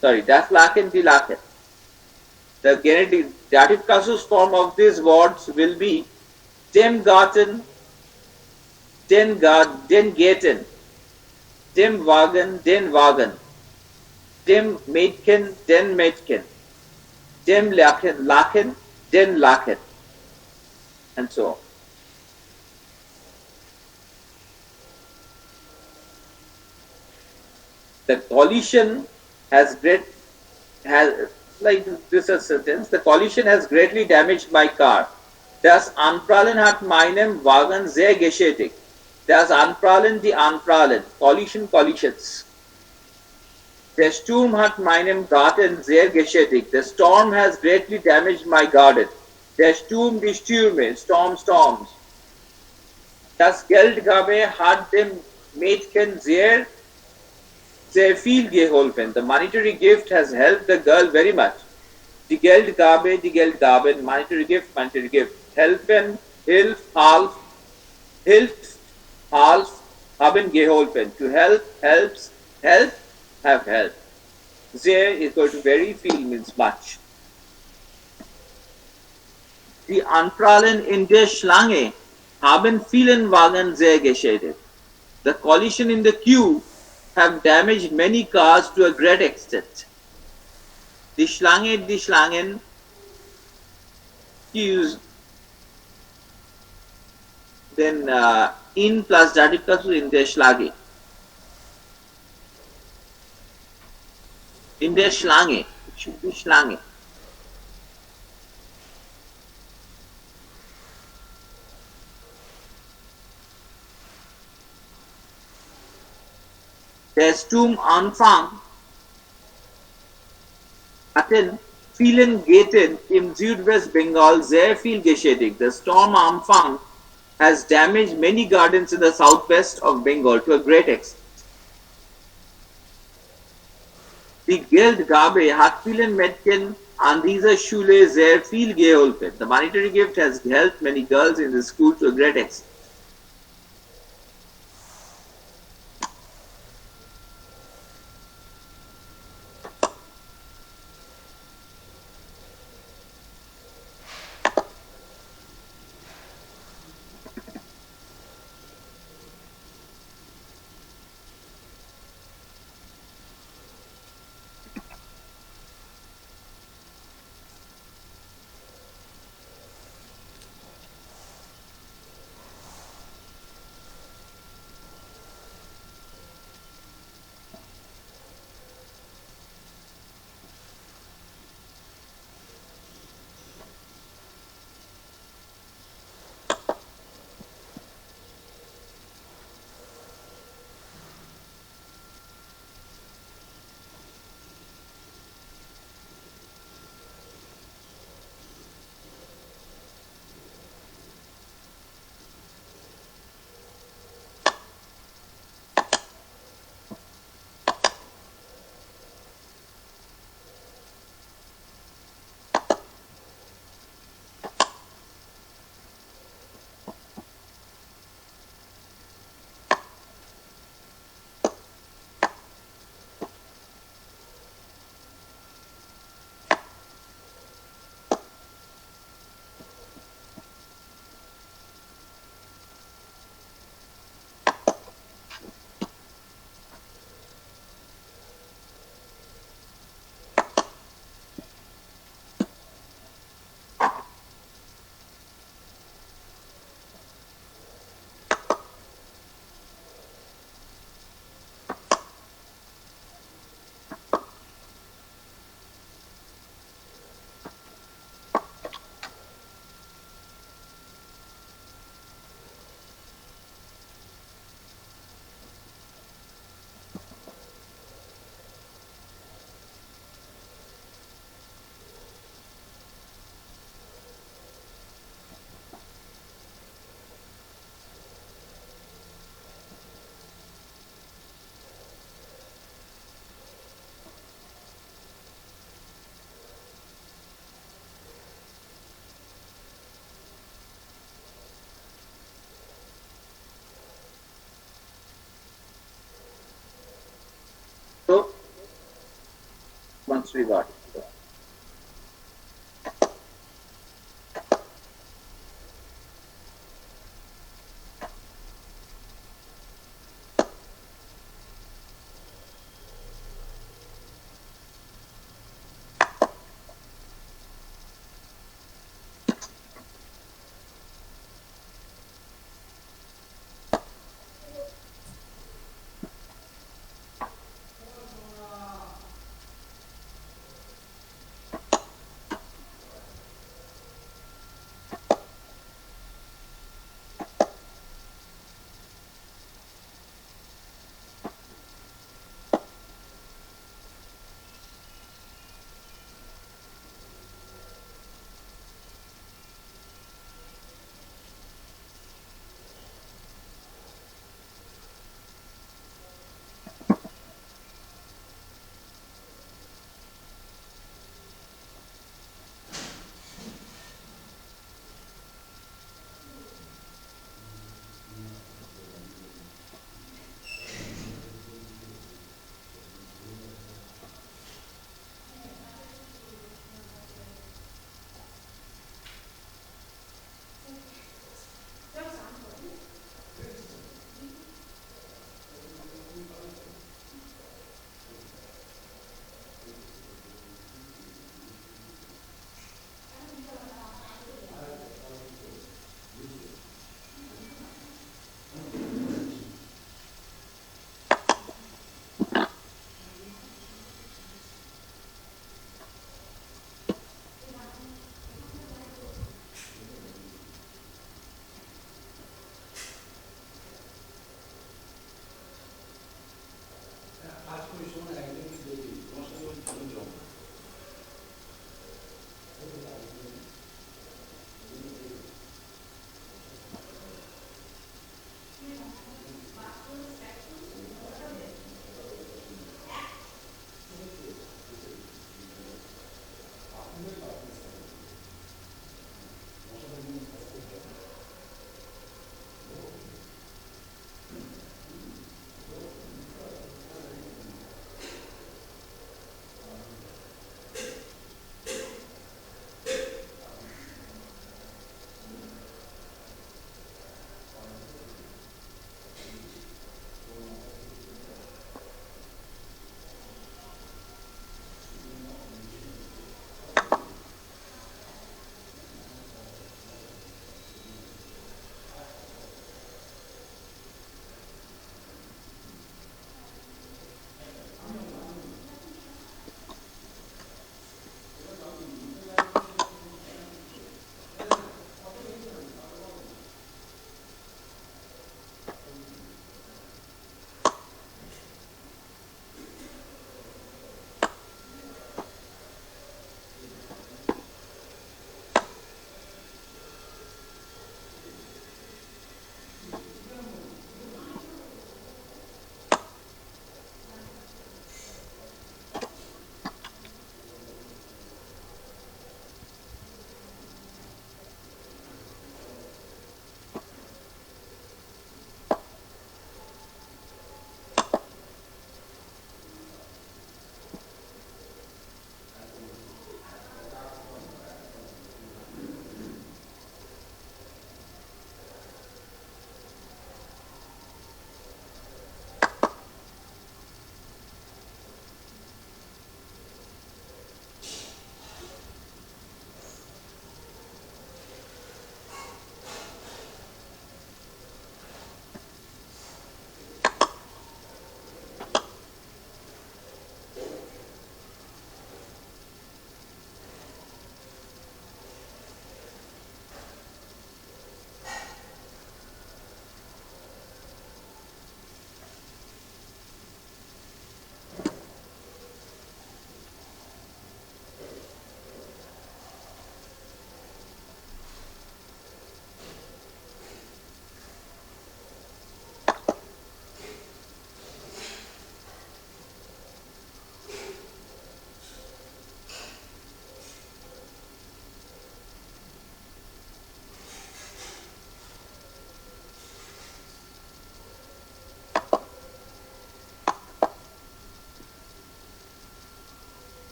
Sorry, das Laken, die Laken. The dative casus form of these words will be dem Garten, den Gärten, dem Wagen, den Wagen, dem Mädchen, den Mädchen, dem Laken, den Laken, and so on. The collision has like this a sentence. The collision has greatly damaged my car. Das Anprallen hat meinem Wagen sehr geschädigt. Das Anprallen, die Anprallen. Collisions. Der Sturm hat meinem Garten sehr geschädigt. The storm has greatly damaged my garden. Der Sturm, die Stürme. Storms. Das Geldgabe hat dem Mädchen sehr viel geholfen. The monetary gift has helped the girl very much. Die Geldgaben, monetary gift. Helfen, half, haben geholfen. To help, helps, help, have helped. Sehr is equal to very, viel means much. Die Anprallen in der Schlange haben vielen Wagen sehr geschädigt. The collision in the queue have damaged many cars to a great extent. Die Schlangen, queues, then in plus dative casus in der Schlange. In der Schlange, it should be Schlange. Der Sturmanfang hatten vielen Gärten im Südwest Bengal sehr viel geschädigt. The storm Amphan has damaged many gardens in the southwest of Bengal to a great extent. Die Geldgabe hat vielen Mädchen an dieser Schule sehr viel geholfen. The monetary gift has helped many girls in the school to a great extent. things regarding that.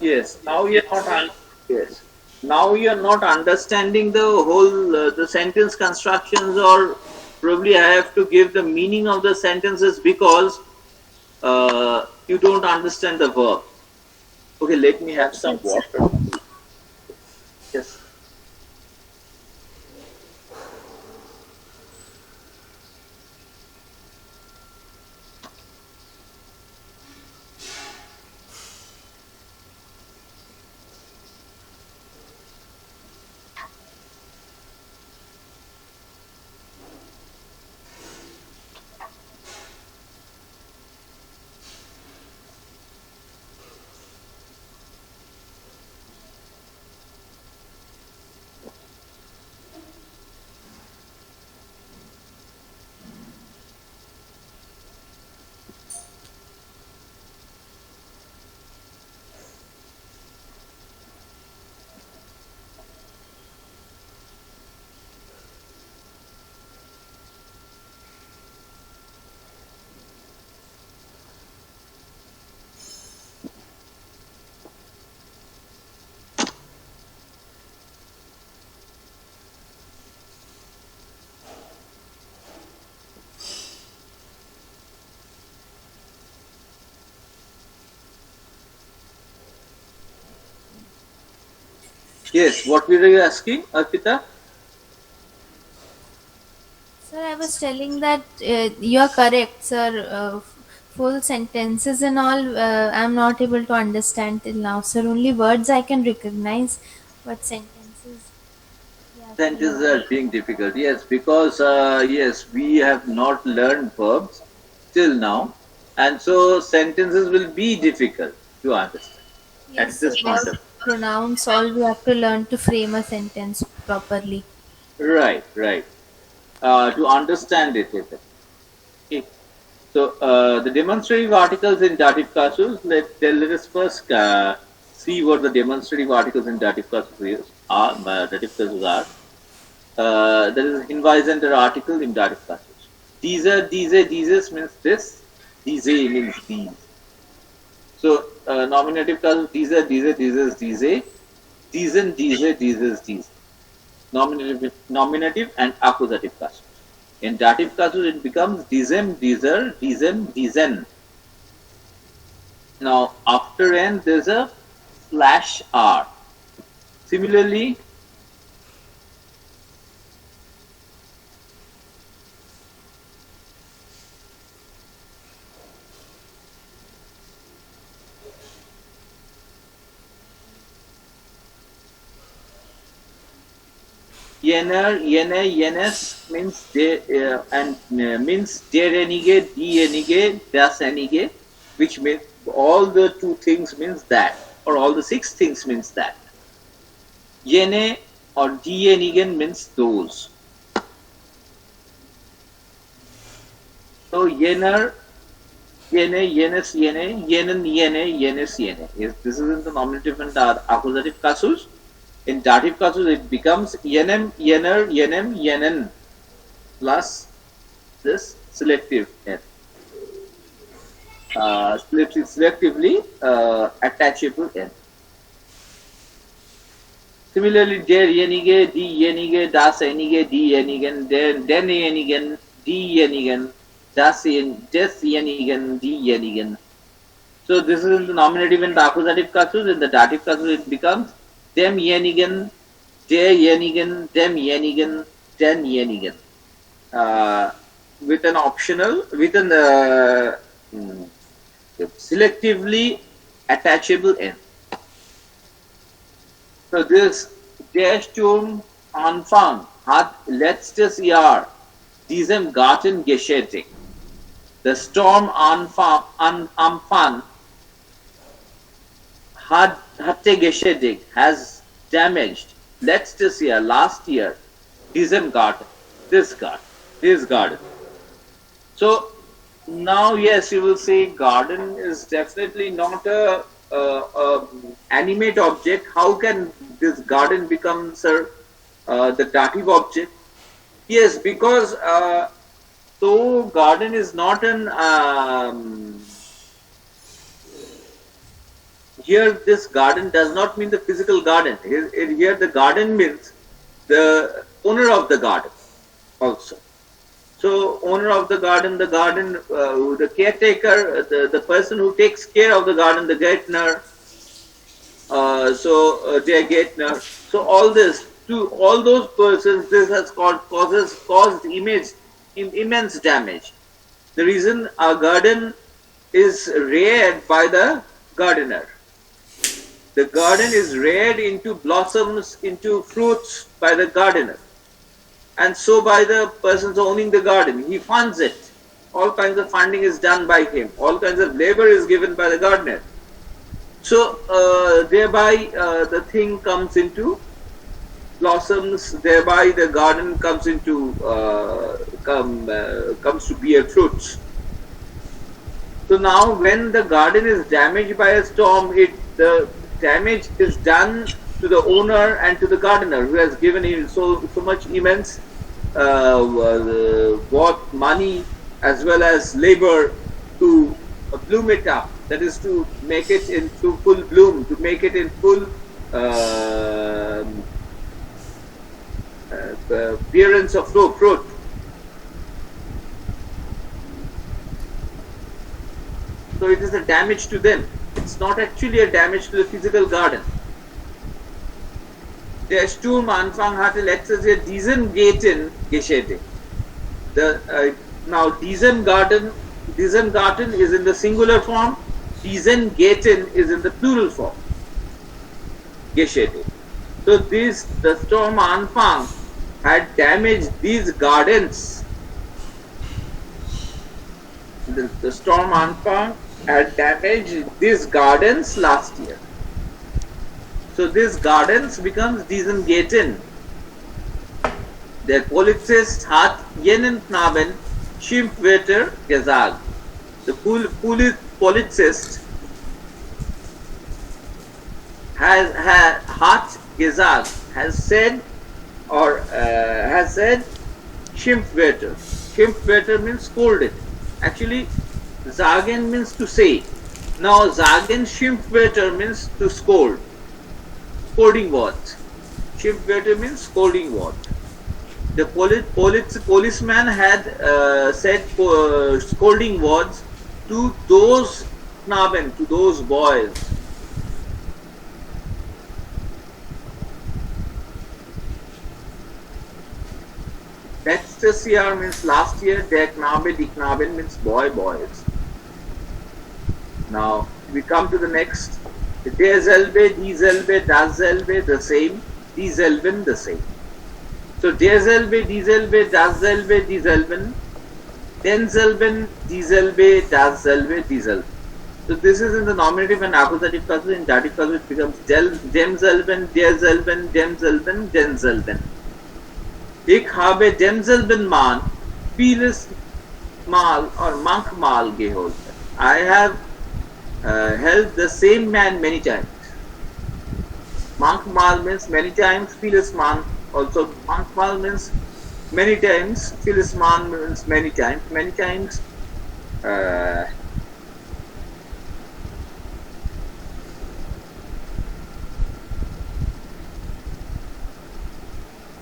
Yes, now you're not yes. Now you're not understanding the whole the sentence constructions, or probably I have to give the meaning of the sentences because you don't understand the verb. Okay, let me have some Yes, sir. water. Yes. Yes, what were you asking, Arpita? Sir, I was telling that you are correct, sir. Full sentences and all, I'm not able to understand till now, sir. Only words I can recognize, but sentences, yeah, sir, you are Sentences are right. being difficult. Yes, because yes, we have not learned verbs till now, and so sentences will be difficult to understand Yes, at sir. this point Verb, of pronounce, all we have to learn to frame a sentence properly. time. Right, right. To understand it. Okay. So the demonstrative articles in dative casus. Let us first see what the demonstrative articles in dative casus are. Dative casus are. There is Hinweisender article in dative casus. Dieses means this. Diese means these. So nominative casus dieses, diese. Nominative and accusative casus. In dative casus, it becomes diesen. Now, after n, there's a slash r. Similarly, yenes means means derjenige, dasjenige, which means all the two things means that, or all the six things means that. Jene or diejenigen means those. So jenen, yes, this is in the nominative and the accusative casus. In dative casus, it becomes jenen plus this selective n. Selectively attachable n. Similarly, derjenige, diejenige, dasjenige, diejenigen, denjenigen, diejenigen, desjenigen, diejenigen. So this is in the nominative and the accusative casus. In the dative casus, it becomes demjenigen, derjenigen, demjenigen, denjenigen. With an optional, with an selectively attachable n. So this der Sturm Anfang hat letztes Jahr diesem Garten geschädigt. The storm Anfang hatte geschädigt, has damaged letztes Jahr, last year, diesem Garten, this garden. So now, yes, you will say garden is definitely not a animate object. How can this garden become, sir, the dative object? Yes, because so garden is not an here this garden does not mean the physical garden. Here the garden means the owner of the garden also. So owner of the garden, the caretaker, the person who takes care of the garden, the gardener, their gardener. So all this, to all those persons, this has caused immense damage. The reason our garden is reared by the gardener. The garden is reared into blossoms, into fruits by the gardener. And so by the persons owning the garden, he funds it. All kinds of funding is done by him. All kinds of labor is given by the gardener. So thereby the thing comes into blossoms. Thereby the garden comes into comes to bear fruits. So now, when the garden is damaged by a storm, the damage is done to the owner and to the gardener, who has given him so much immense both money as well as labor to bloom it up. That is, to make it into full bloom, to make it in full appearance of fruit. So it is a damage to them. It's not actually a damage to the physical garden. Der Sturm Anfang hatte letztes Jahr diesen Garten geschädigt. Now diesen Garten is in the singular form. Diesen Garten is in the plural form. Geschädigt. So the storm Anfang had damaged these gardens. The storm Anfang had damaged these gardens last year. So these gardens becomes diesen Garten. Der Polizist hat jenen Knaben Schimpfwörter gesagt. The Polizist has said Schimpfwörter. Schimpfwörter means scolded. Actually, sagen means to say. Now, sagen Schimpfwörter means to scold. Scolding words. Schimpfwörter means scolding word. The policeman had said scolding words to those Knaben, to those boys. Letztes Jahr means last year. Der Knabe, die Knaben means boys. Now we come to the next. Derselbe, dieselbe, dasselbe, the same. Dieselben, the same. So derselbe, dieselbe, dasselbe, dieselben. Denselben, dieselbe, dasselbe, dieselben. So this is in the nominative and accusative cases. In dative cases it becomes demselben, derselben, demselben, denselben. Ich habe demselben Mann vieles Mal or manchmal geholfen. I have helped the same man many times. Manchmal means many times. Vieles Mal also. Manchmal means many times. Vieles Mal means many times. Many times.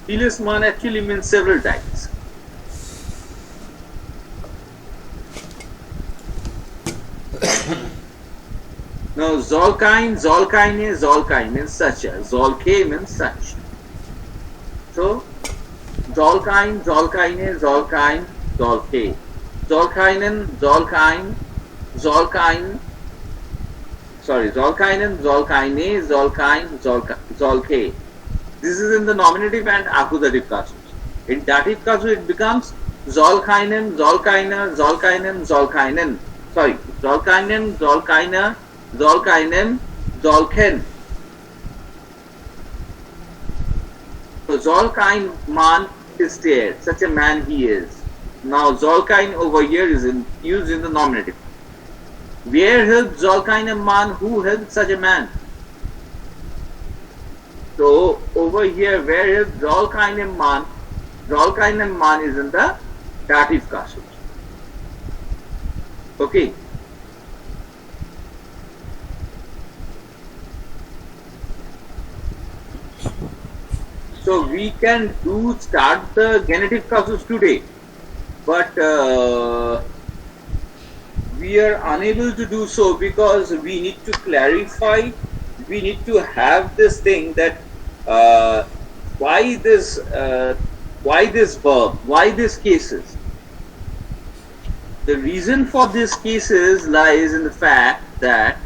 Vieles Mal actually means several times. Now, Zolkein means such. Zolke means such. So, Zolkein, Zolke. Zolkeinen, Zolkein, Zolkeinen, Zolke. This is in the nominative and accusative cases. In dative cases, it becomes Zolkeinen, Zolkeiner, Zolkeinen. Sorry, Zolkeinen, Zolkeiner, Zolkeinen, Zolken. So Zolkein man is there, such a man he is. Now Zolkein over here is used in the nominative. Where helped Zolkein a man? Who helped such a man? So over here, where helped Zolkein a man? Zolkein a man is in the dative cases. Okay. So we can do start the genitive casus today, but we are unable to do so because we need to clarify, we need to have this thing that uh, why this uh, why this verb, why these cases. The reason for these cases lies in the fact that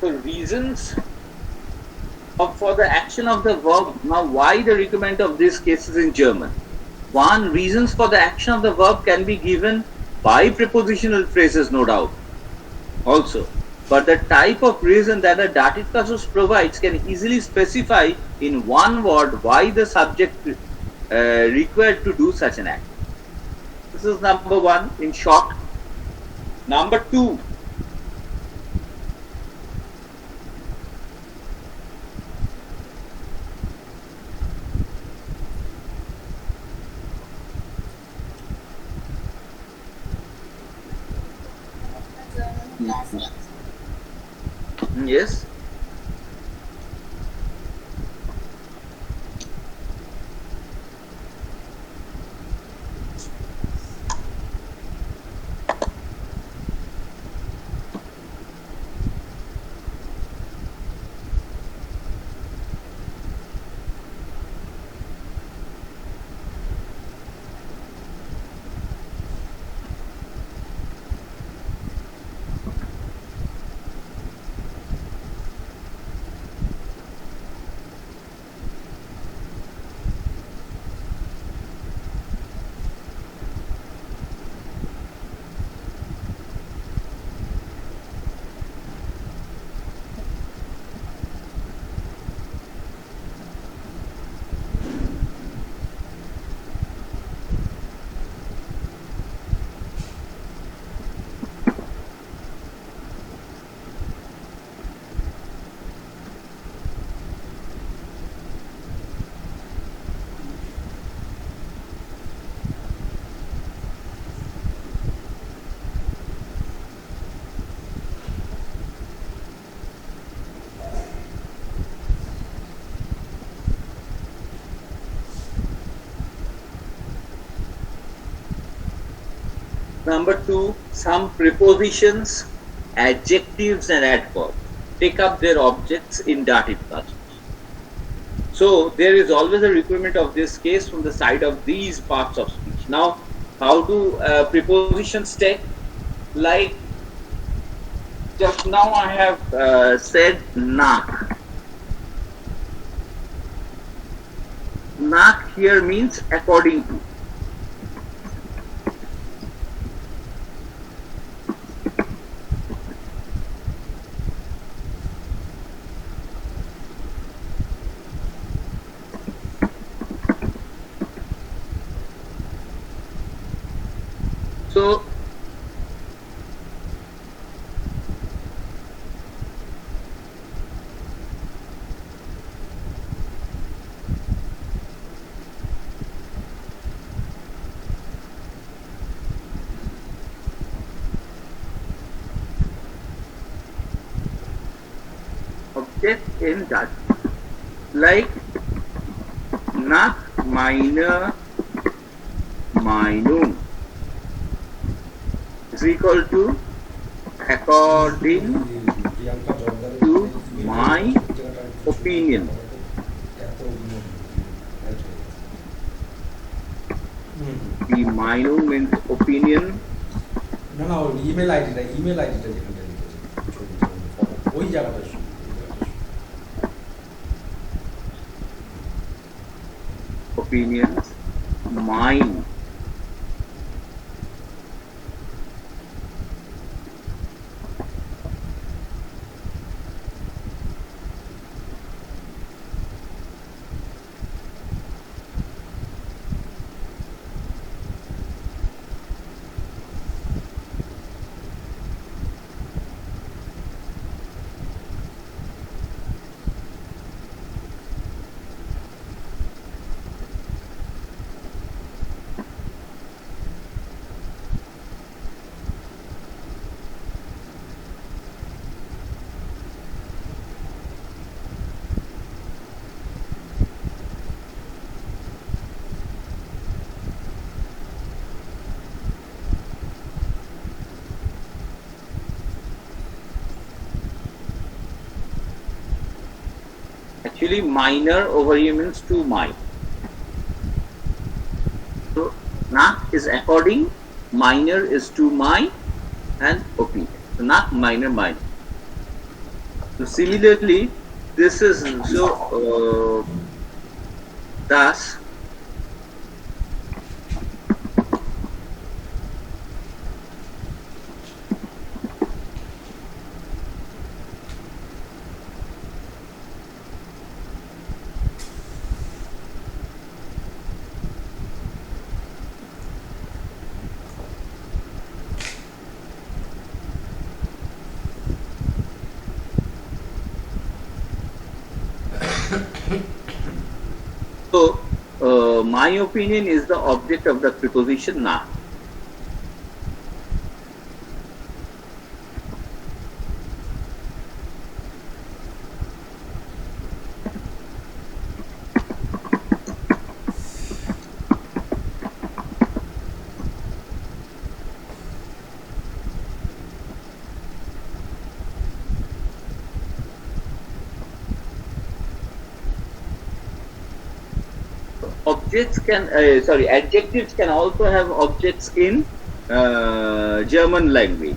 the reasons for the action of the verb. Now, why the recommend of these cases in German? One, reasons for the action of the verb can be given by prepositional phrases, no doubt, also. But the type of reason that the dative casus provides can easily specify in one word why the subject required to do such an act. This is number one, in short. Number two, yes. Number two, some prepositions, adjectives, and adverbs take up their objects in dative casus. So there is always a requirement of this case from the side of these parts of speech. Now, how do prepositions take? Like just now I have said nak. Nak here means according to. So object in that, like nak meine Meinung is equal to according to my opinion. The Meinung means opinion. না না ওই email আইডিটা যেখানে লিখেছে ওই জায়গাটা শুনুন Opinions, mine. Actually, minor over here means to mine. So, nak is according, minor is to mine, and opinion. So, nak, minor, mine. So, similarly, this is so thus. So, my opinion is the object of the preposition na. Objects can, adjectives can also have objects in German language.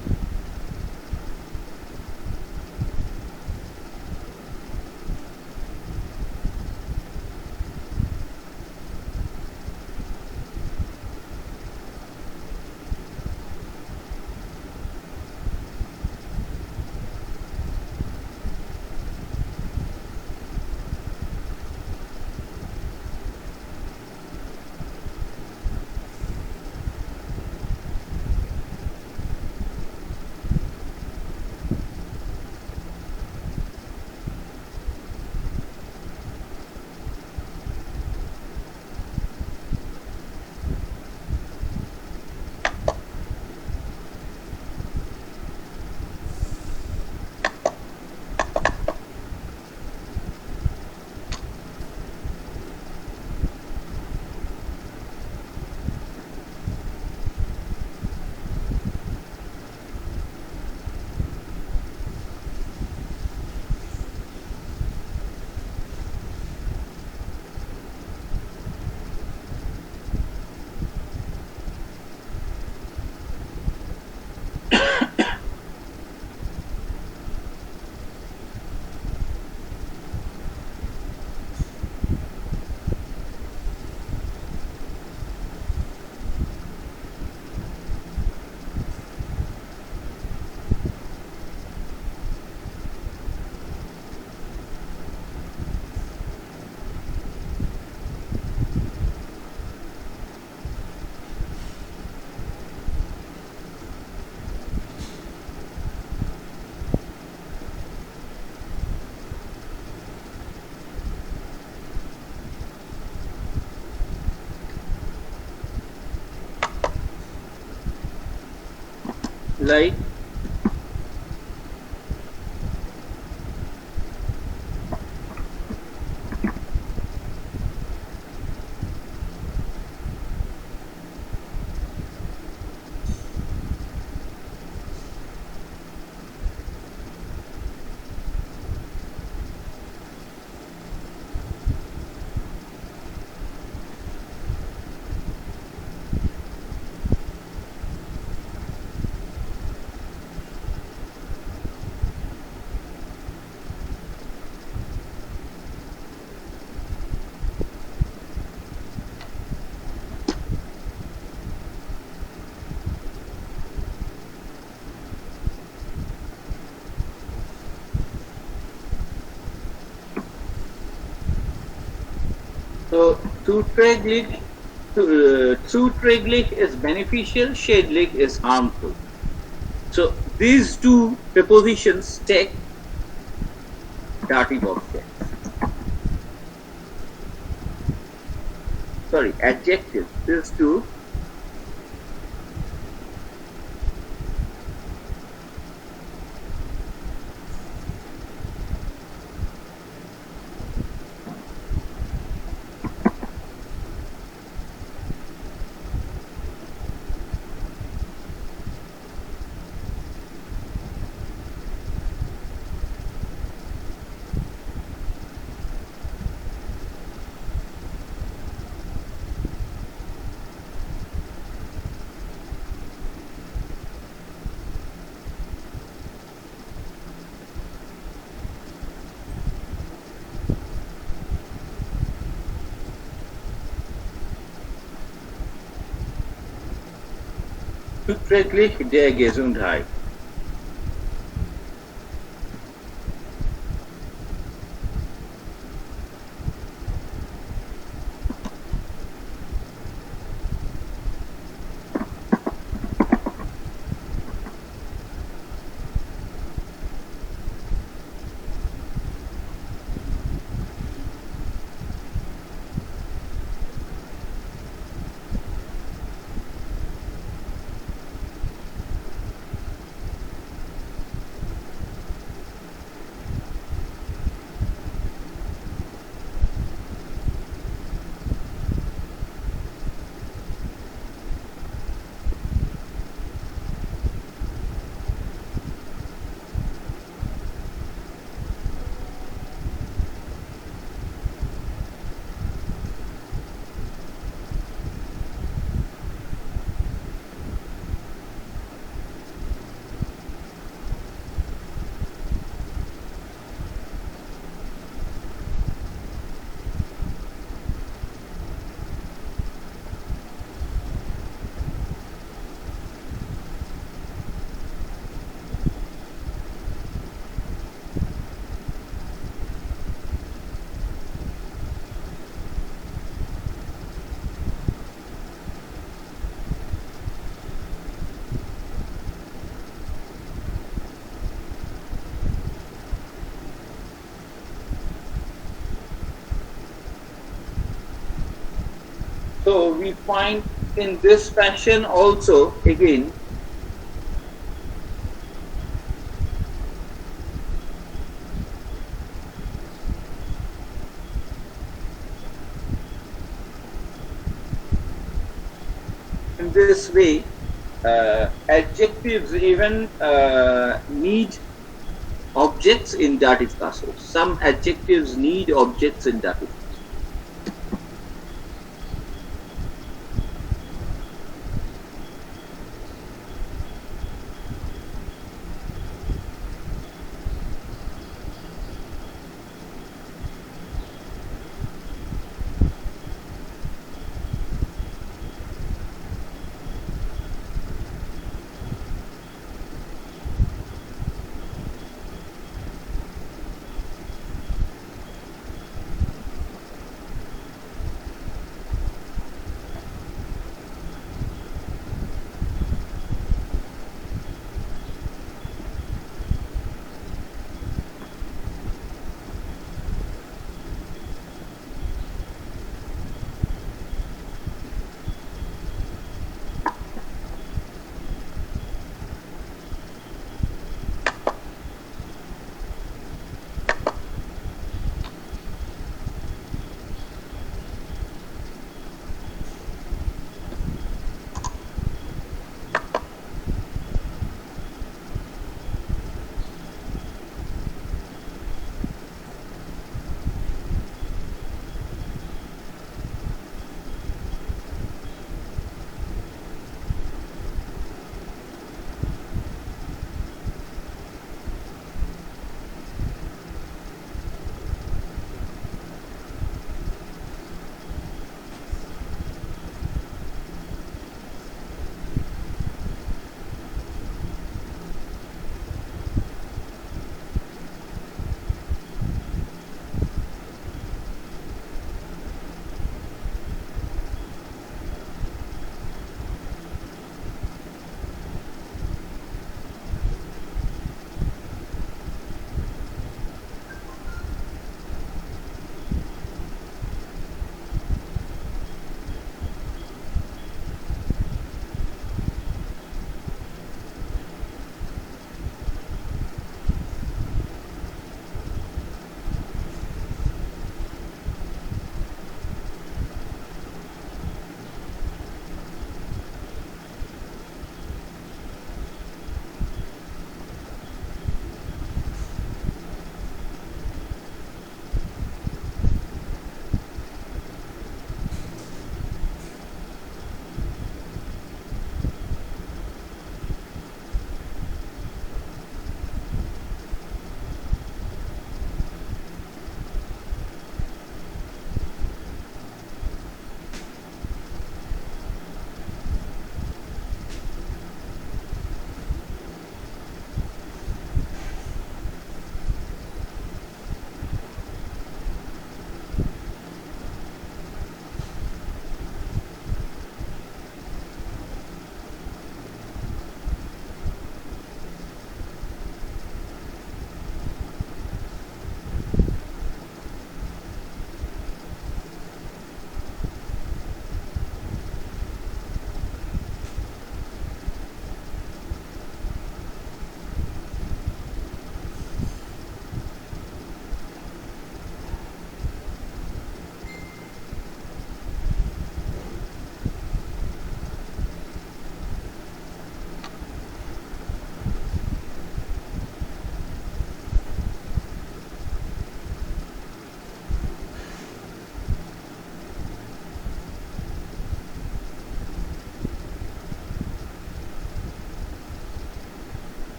like so zuträglich is beneficial, schädlich is harmful. So these two prepositions take dative objects. Sorry, adjectives. These two zuträglich der Gesundheit. So we find in this fashion also again in this way adjectives even need objects in dative cases. Some adjectives need objects in dative.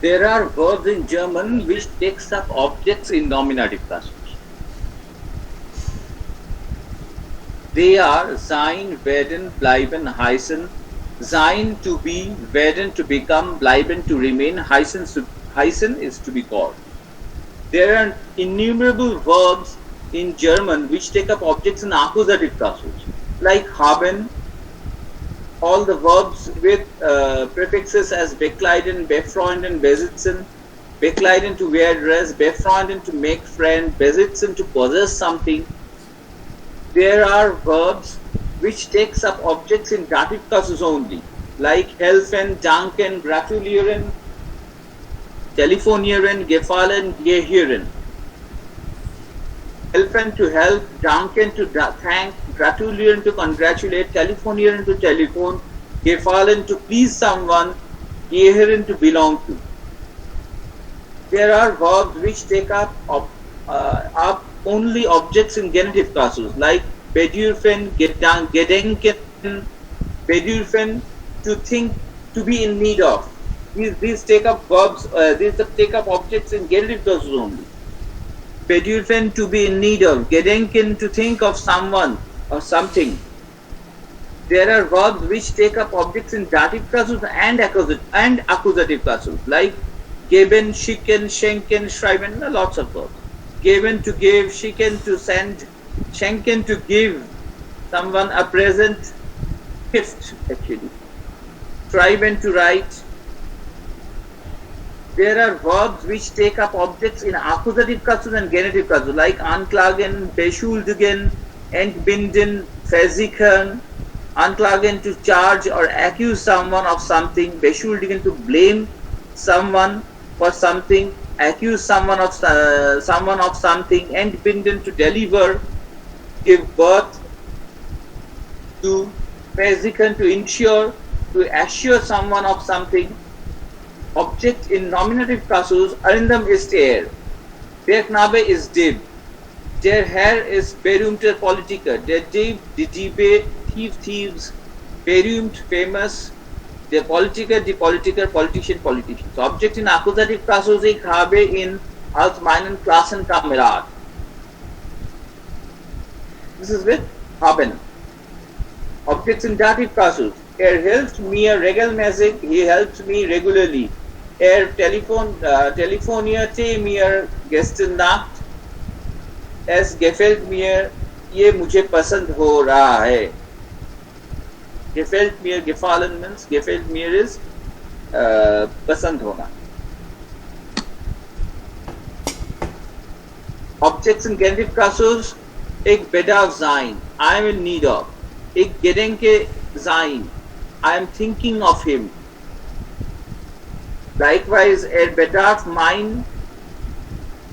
There are verbs in German which takes up objects in nominative casus. They are sein, werden, bleiben, heißen. Sein to be, werden to become, bleiben to remain, heißen is to be called. There are innumerable verbs in German which take up objects in accusative casus, like haben. All the verbs with prefixes as bekleiden, befreunden, besitzen. Bekleiden to wear dress, befreunden to make friend, besitzen to possess something. There are verbs which takes up objects in dative casus only, like helfen, danken, gratulieren, telefonieren, gefallen, gehören. Helfen to help, danken to thank, gratulieren to congratulate, telefonieren to telephone, gefallen to please someone, gehören to belong to. There are verbs which take up only objects in genitive casus, like bedürfen, gedenken, bedürfen, to think, to be in need of. These take up verbs, these take up objects in genitive casus only. Bedürfen, to be in need of, gedenken, to think of someone or something. There are verbs which take up objects in dative casus and accusative casus, like geben, schicken, schenken, schreiben, lots of verbs. Geben to give, schicken to send, schenken to give someone a present, gift actually. Schreiben to write. There are verbs which take up objects in accusative casus and genitive casus, like anklagen, beschuldigen, entbinden, versichern. Anklagen to charge or accuse someone of something, beschuldigen to blame someone for something, accuse someone of something, entbinden to deliver, give birth to, versichern to ensure, to assure someone of something. Object in nominative casus, Arindam ist der Knabe ist Dib, der Herr ist berühmter Politiker, der Dib, die Diebe, thieves, berühmt, famous, der Politiker, die Politiker, politician. So object in accusative casus, ich habe ihn als meinen Klassenkamerad. This is with haben. Objects in dative casus, hilft mir regelmäßig, he helps me regularly. Telefonierte mir gestern Nacht, es gefällt mir, ये मुझे पसंद हो रहा है. Gefällt mir, gefallen means, gefällt mir is पसंद होना. Objects in genitive casus, ich bedarf sein, I am in need of. Ich gedenke sein, I am thinking of him. Likewise, bedarf mein,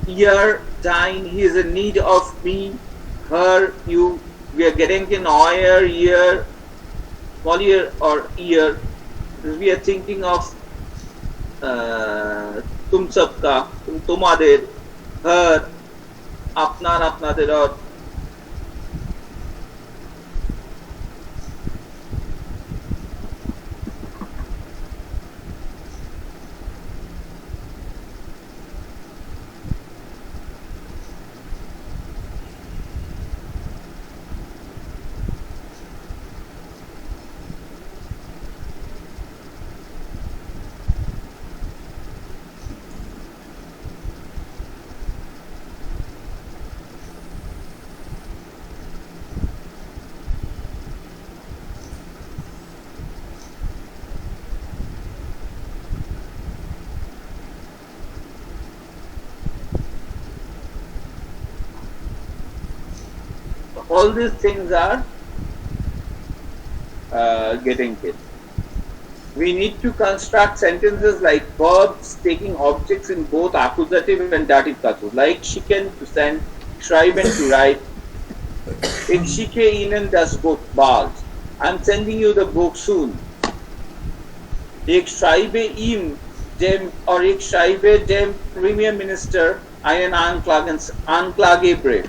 ihr, dein, he is in need of me, her, you. We are gedenken euer, ihr, small ear or ear. We are thinking of तुम सबका, तुम्हारे, her, अपना, अपनाদের और all these things are getting it. We need to construct sentences like verbs taking objects in both accusative and dative casus, like schicken to send, schreiben to write. Ich schicke Ihnen das Buch bald. I'm sending you the book soon. Ich schreibe ihm dem or ich schreibe dem Premierminister einen Anklagebrief.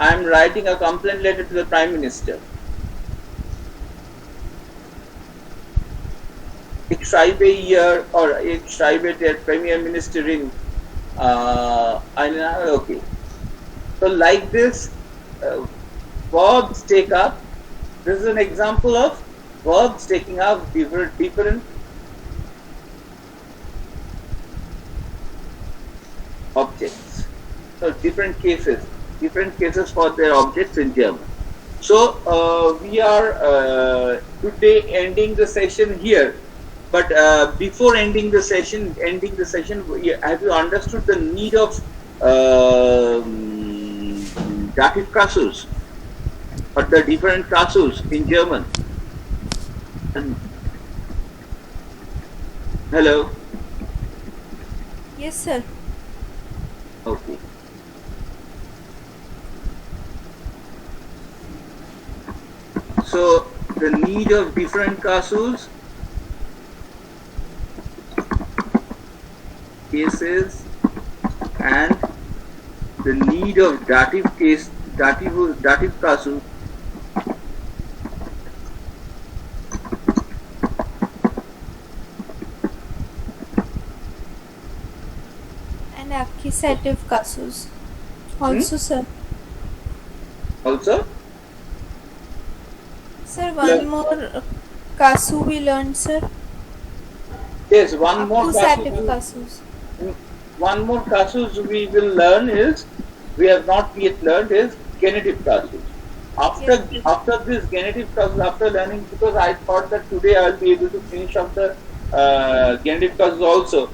I am writing a complaint letter to the Prime Minister. Ich schreibe hier or ich schreibe der Premierministerin eine, okay. So like this, verbs take up. This is an example of verbs taking up different objects. So different cases for their objects in German. So we are today ending the session here. But before ending the session, have you understood the need of dative casus or the different casus in German? Hello. Yes, sir. Okay. So the need of different cases cases and the need of dative casus And accusative casus. Also, sir. also. Sir, one more casu we learned, sir. Yes, one more Accusative casus. casus. One more casus we will learn is, we have not yet learned, is genitive casus. After this genitive casus, after learning, because I thought that today I will be able to finish up the genitive casus also,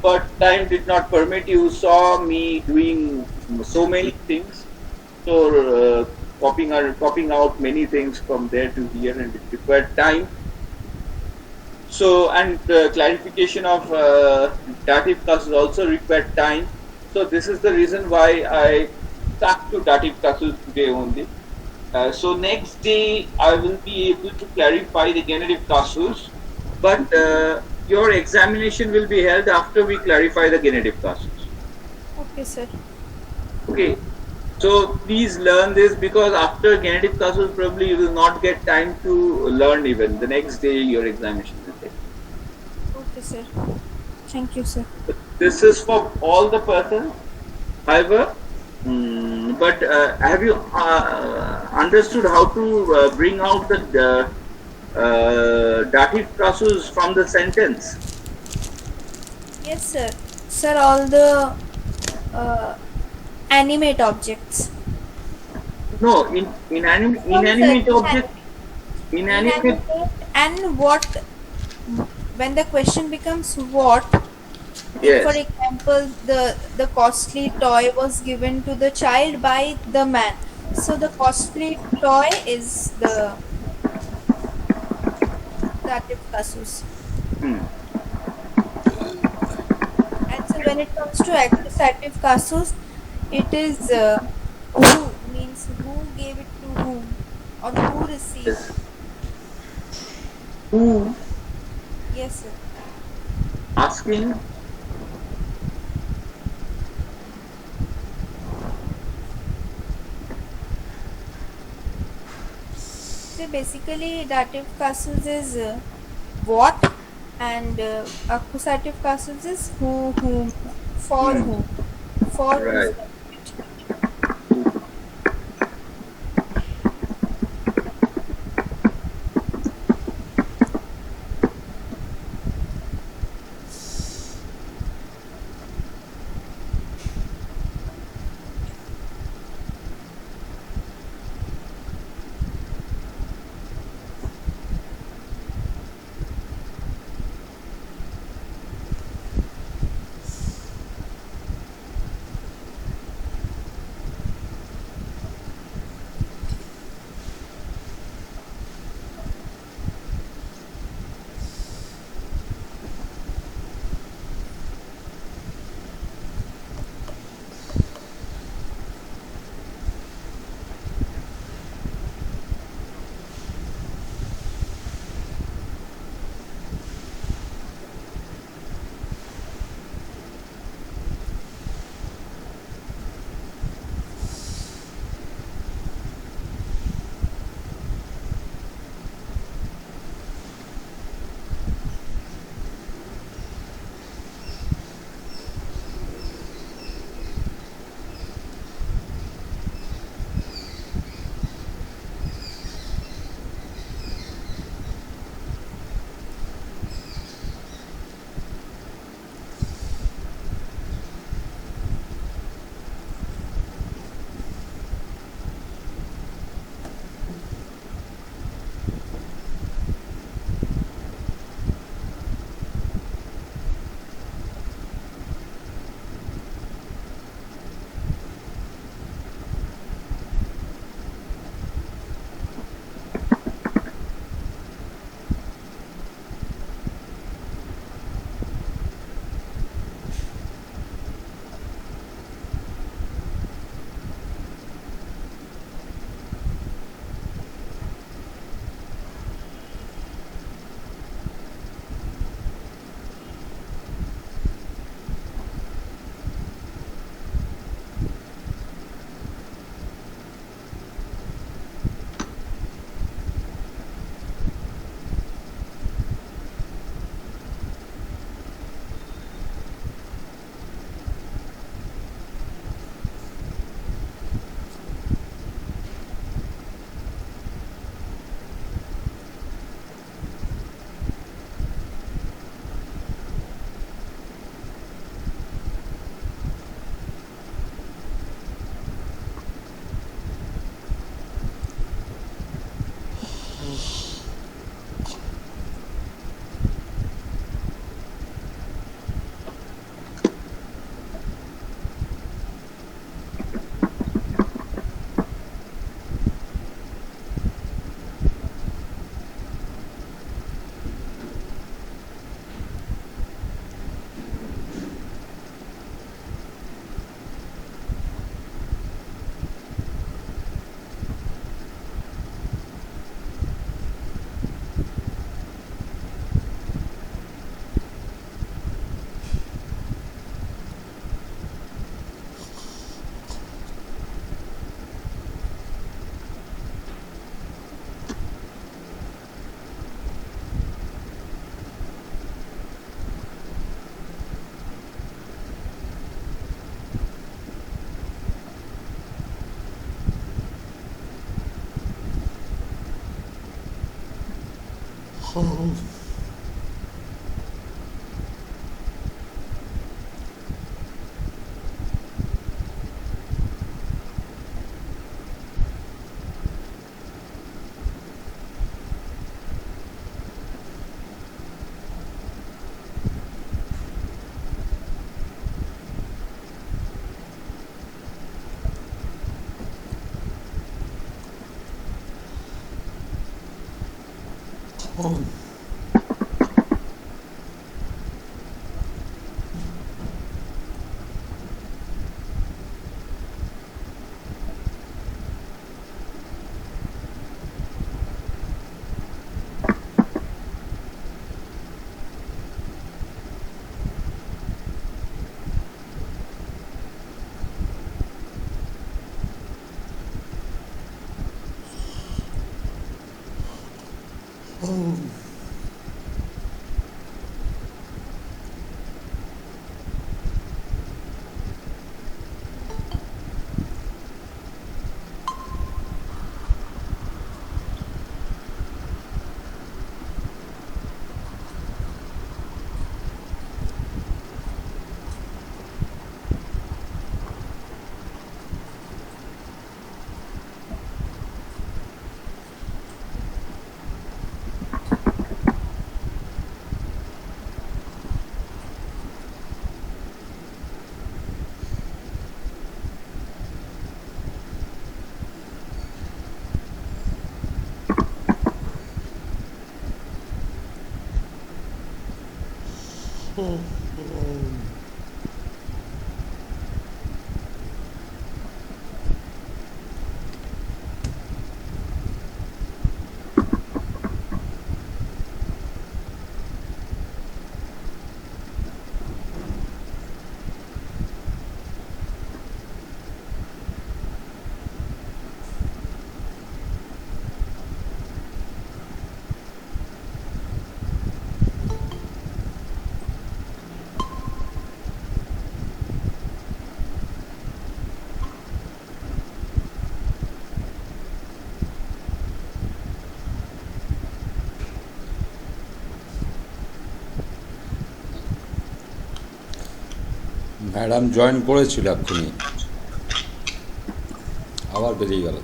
but time did not permit. You saw me doing so many things, so copying out many things from there to here, and it required time. So, and clarification of dative casus also required time. So this is the reason why I stuck to dative casus today only. So next day I will be able to clarify the genitive casus, but your examination will be held after we clarify the genitive casus. Okay, sir. Okay. So please learn this, because after genitive casus probably you will not get time to learn even. The next day your examination will take. Okay, sir. Thank you, sir. This is for all the persons. However, but have you understood how to bring out the dative casus from the sentence? Yes, sir. Sir, all the animate objects. No, inanimate object. Inanimate. And what, when the question becomes what, Yes. for example, the costly toy was given to the child by the man. So the costly toy is the dative casus. And so when it comes to accusative casus, it is who, means who gave it to whom, or who received. Yes. Who Yes, sir. asking? So basically, dative casus is what, and accusative casus is who, whom, for whom, for Right. whom. Madam join করেছিল এক্ষুনি, আবার বেরিয়ে গেল।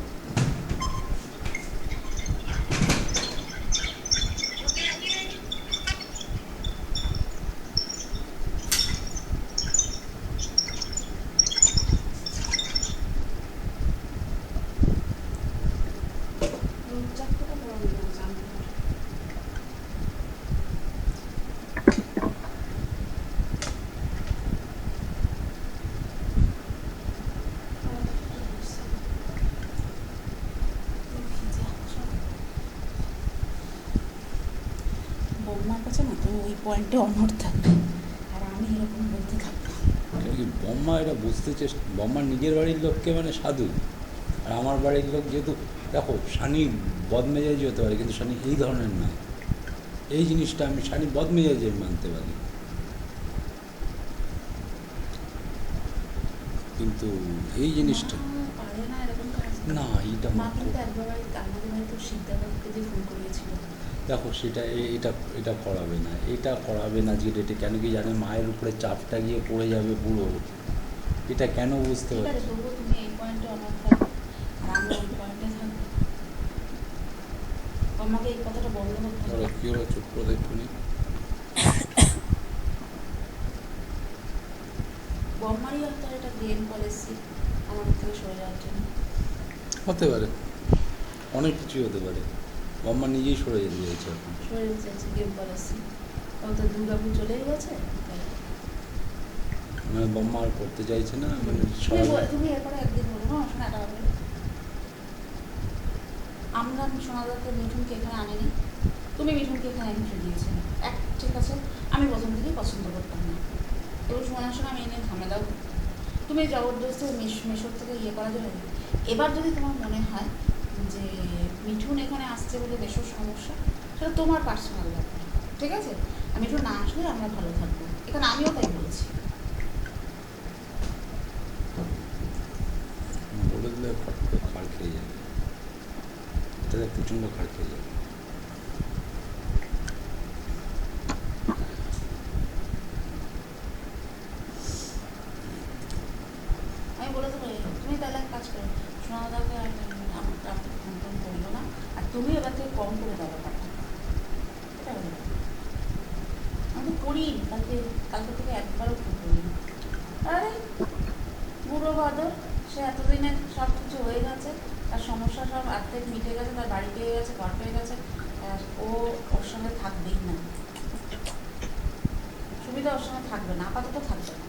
বৌমার কাছে না তুমি ওই পয়েন্টে অনড় থাকবে, আর আমি এরকম বলতে থাকবো। বম্মা এটা বুঝতে বম্মার নিজের বাড়ির লোককে মানে সাধু, আর আমার বাড়ির লোক যেহেতু, দেখো শানি বদমেজাজি হতে পারে কিন্তু শানি এই ধরনের না। এই জিনিসটা আমি শানি বদমেজাজি মানতে পারি, কিন্তু এই জিনিসটা পারে না এরকম কাজ। না, এইটা মা কিন্তু একবার আমাদের বাড়িতে সিদ্ধাবাবুকে দিয়ে ফোন করিয়েছিল। দেখো সেটা এটা এটা করাবে না, এটা করাবে না যে ডেটে, কেন কি জানে মায়ের উপরে চাপটা গিয়ে পড়ে যাবে পুরো, এটা কেন বুঝতে ঠিক আছে, পারছি। তবুও তুমি এই পয়েন্টে অনড় থাকবে আর আমি ওই পয়েন্টে থাকবো। আমাকে এই কথাটা বন্ধ করতে হবে। ওরা কি হলো, চুপ করে দেখুনি। বম্মারই হয়তো একটা গেম পলিসি আমাদের থেকে সরে যাওয়ার জন্য। হতে পারে, অনেক কিছুই হতে পারে। বম্মা নিজেই সরে যেতে চাইছে এখন। সরে যেতে চাইছে গেম পলিসি। ও তো দুর্গাপুর চলেই গেছে। মানে বম্মা আর করতে চাইছে না, মানে তুমি এরপরে একদিন বলো না, শোনা এটা হবে। আমরা সোনাদাকে মিঠুনকে এখানে আনিনি, তুমি মিঠুনকে এখানে এন্ট্রি দিয়েছিলে। ঠিক আছে, আমি প্রথম থেকেই পছন্দ করতাম না, এবং শোনার সময় আমি এনে ঝামেলাও। তুমি জবরদস্তি মেশোর থেকে ইয়ে করা যাবে। এবার যদি তোমার মনে হয় যে মিঠুন এখানে আসছে বলে মেশোর সমস্যা, সেটা তোমার পার্সোনাল ব্যাপার, ঠিক আছে? আর মিঠুন না আসলে আমরা ভালো থাকবো, এখানে আমিও তাই বলেছি। বলে দিলে ফট করে খাড় খেয়ে যাবে, এটাতে প্রচণ্ড খাড় খেয়ে যাবে। আমি বলে দেবো, তুমি তাহলে এক কাজ করো, সোনাদাকে আমাকে ফোন টোন করলো না, আর তুমি এবার থেকে কম করে দেওয়া ব্যাপারটা, এটা বলো। আমি তো করি, কালকে থেকে একবারও ফোন করিনি। আরে বুড়ো বাদর, সে এতদিনে সব কিছু হয়ে গেছে, তার সমস্যা সব আর্থিক মিটে গেছে, তার বাড়ি পেয়ে গেছে, ঘর পেয়ে গেছে, ও ওর সঙ্গে থাকবেই না, সুবিধা ওর সঙ্গে থাকবে না, আপাতত থাকবে না।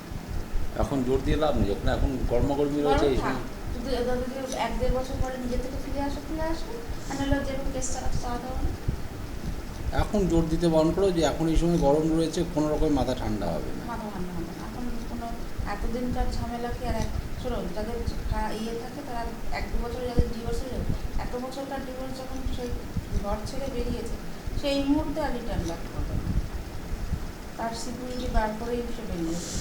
এখন জোর দিয়ে লাভ নেই, যখন এখন কর্মকর্মী রয়েছে এই সময়। যদি 1-1.5 বছর পরে নিজের থেকে ফিরে আসবে, আর নাহলে যেরকম কেস চালাতে হবে। এখন জোর দিতে বারণ করো যে এখন এই সময় গরম রয়েছে, কোনো রকম মাথা ঠান্ডা হবে না। মাথা ঠান্ডা হবে না, এখন কোনো এতদিনকার ঝামেলাকে আর শোনো, যাদের ইয়ে থাকে তারা 1-2 বছর, যাদের ডিভোর্স হয়ে যাবে, এত বছরকার ডিভোর্স যখন সেই ঘর ছেড়ে বেরিয়েছে, সেই মুহূর্তে আর রিটার্ন ব্যাক করবে না, তার সিকিউরিটি বার করেই সে বেরিয়েছে।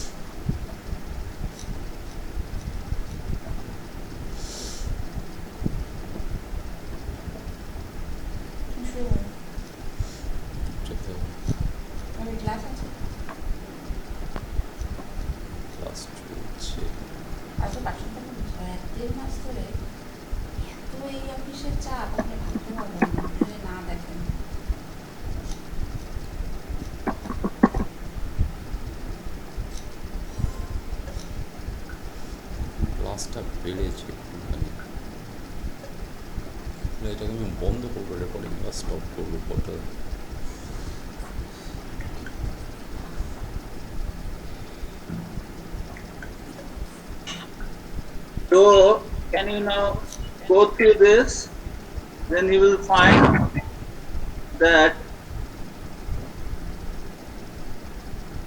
ক্লাস আছে, ক্লাস চলছে। আজকে বাসন তো 1-1.5 মাস ধরে এত এই অফিসের চাপ, আপনি ভাবতে পারবেন না, আপনি না দেখেন। ক্লাসটা বেড়েছে একটুখানি, এটাকে আমি বন্ধ করবো, রেকর্ডিং বা স্টপ করবো কত। So can you now go through this? Then you will find that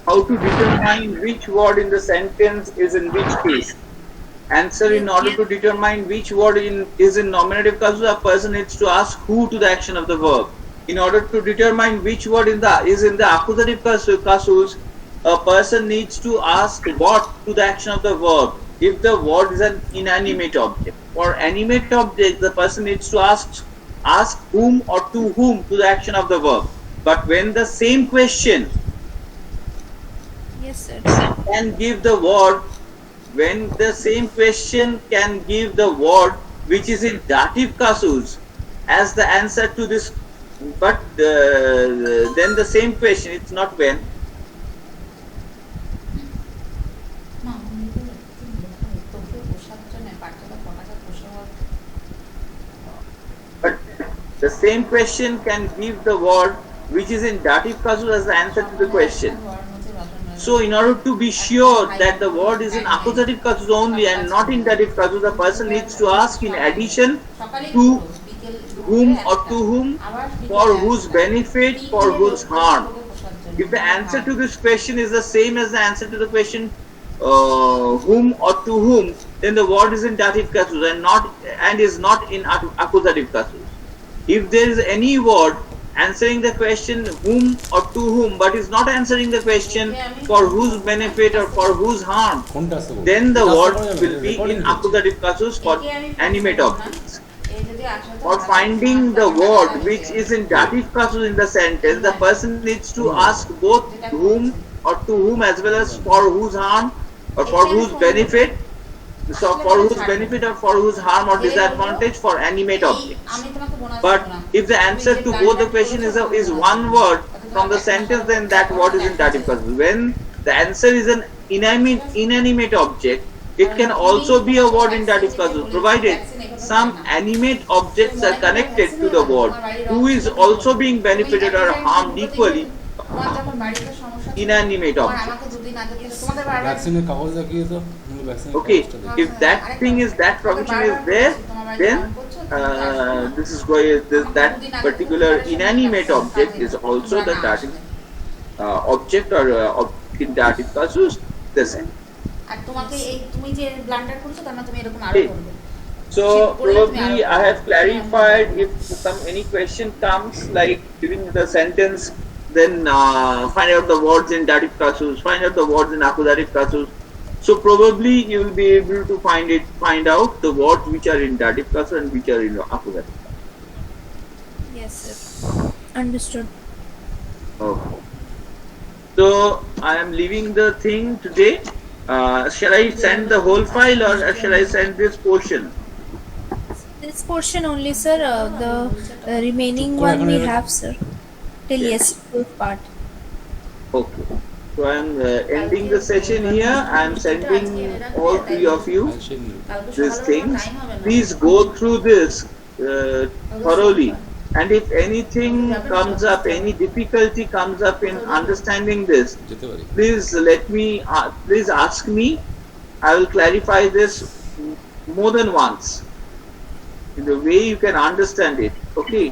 how to determine which word in the sentence is in which case. Answer: in order to determine which word is in nominative casus, a person needs to ask who to the action of the verb. In order to determine which word is in the accusative casus, a person needs to ask what to the action of the verb. If the word is an inanimate object. For animate object, the person needs to ask whom or to whom to the action of the verb. But when the same question Yes, sir. can give the word, when the same question can give the word which is in dative casus as the answer to this, but then the same question, it's not when. না, আমি তো তোকে পোশাক জন্য বাচ্চাটা পড়াটা পোষাবার। But the same question can give the word which is in dative casus as the answer to the question. So in order to be sure that the word is in accusative casus only and not in dative casus, the person needs to ask in addition to whom or to whom, for whose benefit, for whose harm. If the answer to this question is the same as the answer to the question whom or to whom, then the word is in dative casus and is not in accusative casus. If there is any word answering the question whom or to whom but is not answering the question for whose benefit or for whose harm, then the word will be in accusative casus for animate objects. For finding the word which is in dative casus in the sentence, the person needs to ask both whom or to whom as well as for whose harm or for whose benefit So for whose benefit or for whose harm or disadvantage for animate objects. আমি তোমাকে bonus But দেব না। if the answer to both the question is one word from the sentence, then that word is in dative casus. When the answer is an inanimate object, it can also be a word in dative casus, provided some animate objects are connected to the word who is also being benefited or harmed equally. তোমার যখন বাড়িতে সমস্যা ছিল, Inanimate তোমার object. আমাকে দুদিন আগে থেকে তোমাদের বারবার ভ্যাকসিনের কাগজ দেখিয়ে তো ভ্যাকসিনের Okay, কাগজটা দেখি। if that thing is, that provision is there, then this is why that particular inanimate object is also the dative object or in dative casus the same. আর তোমাকে এই তুমি যে ব্লান্ডার করেছো তার মানে তুমি এরকম আরো Okay. করবে। So probably I have clarified. If any question comes like during the sentence, then find out the words in dative casus, find out the words in accusative casus. So probably you will be able to find out the words which are in dative casus and which are in accusative. Yes, sir. Understood. Okay. So I am leaving the thing today. Shall I send the whole file or shall I send this portion? This portion only, sir. The remaining one we have, sir. Till yesterday's part. Okay. So I am ending the session here. I am sending all three of you these things. Please go through this thoroughly. And if anything comes up, any difficulty comes up in understanding this, যেতে পারি। please ask me. I will clarify this more than once in the way you can understand it. Okay.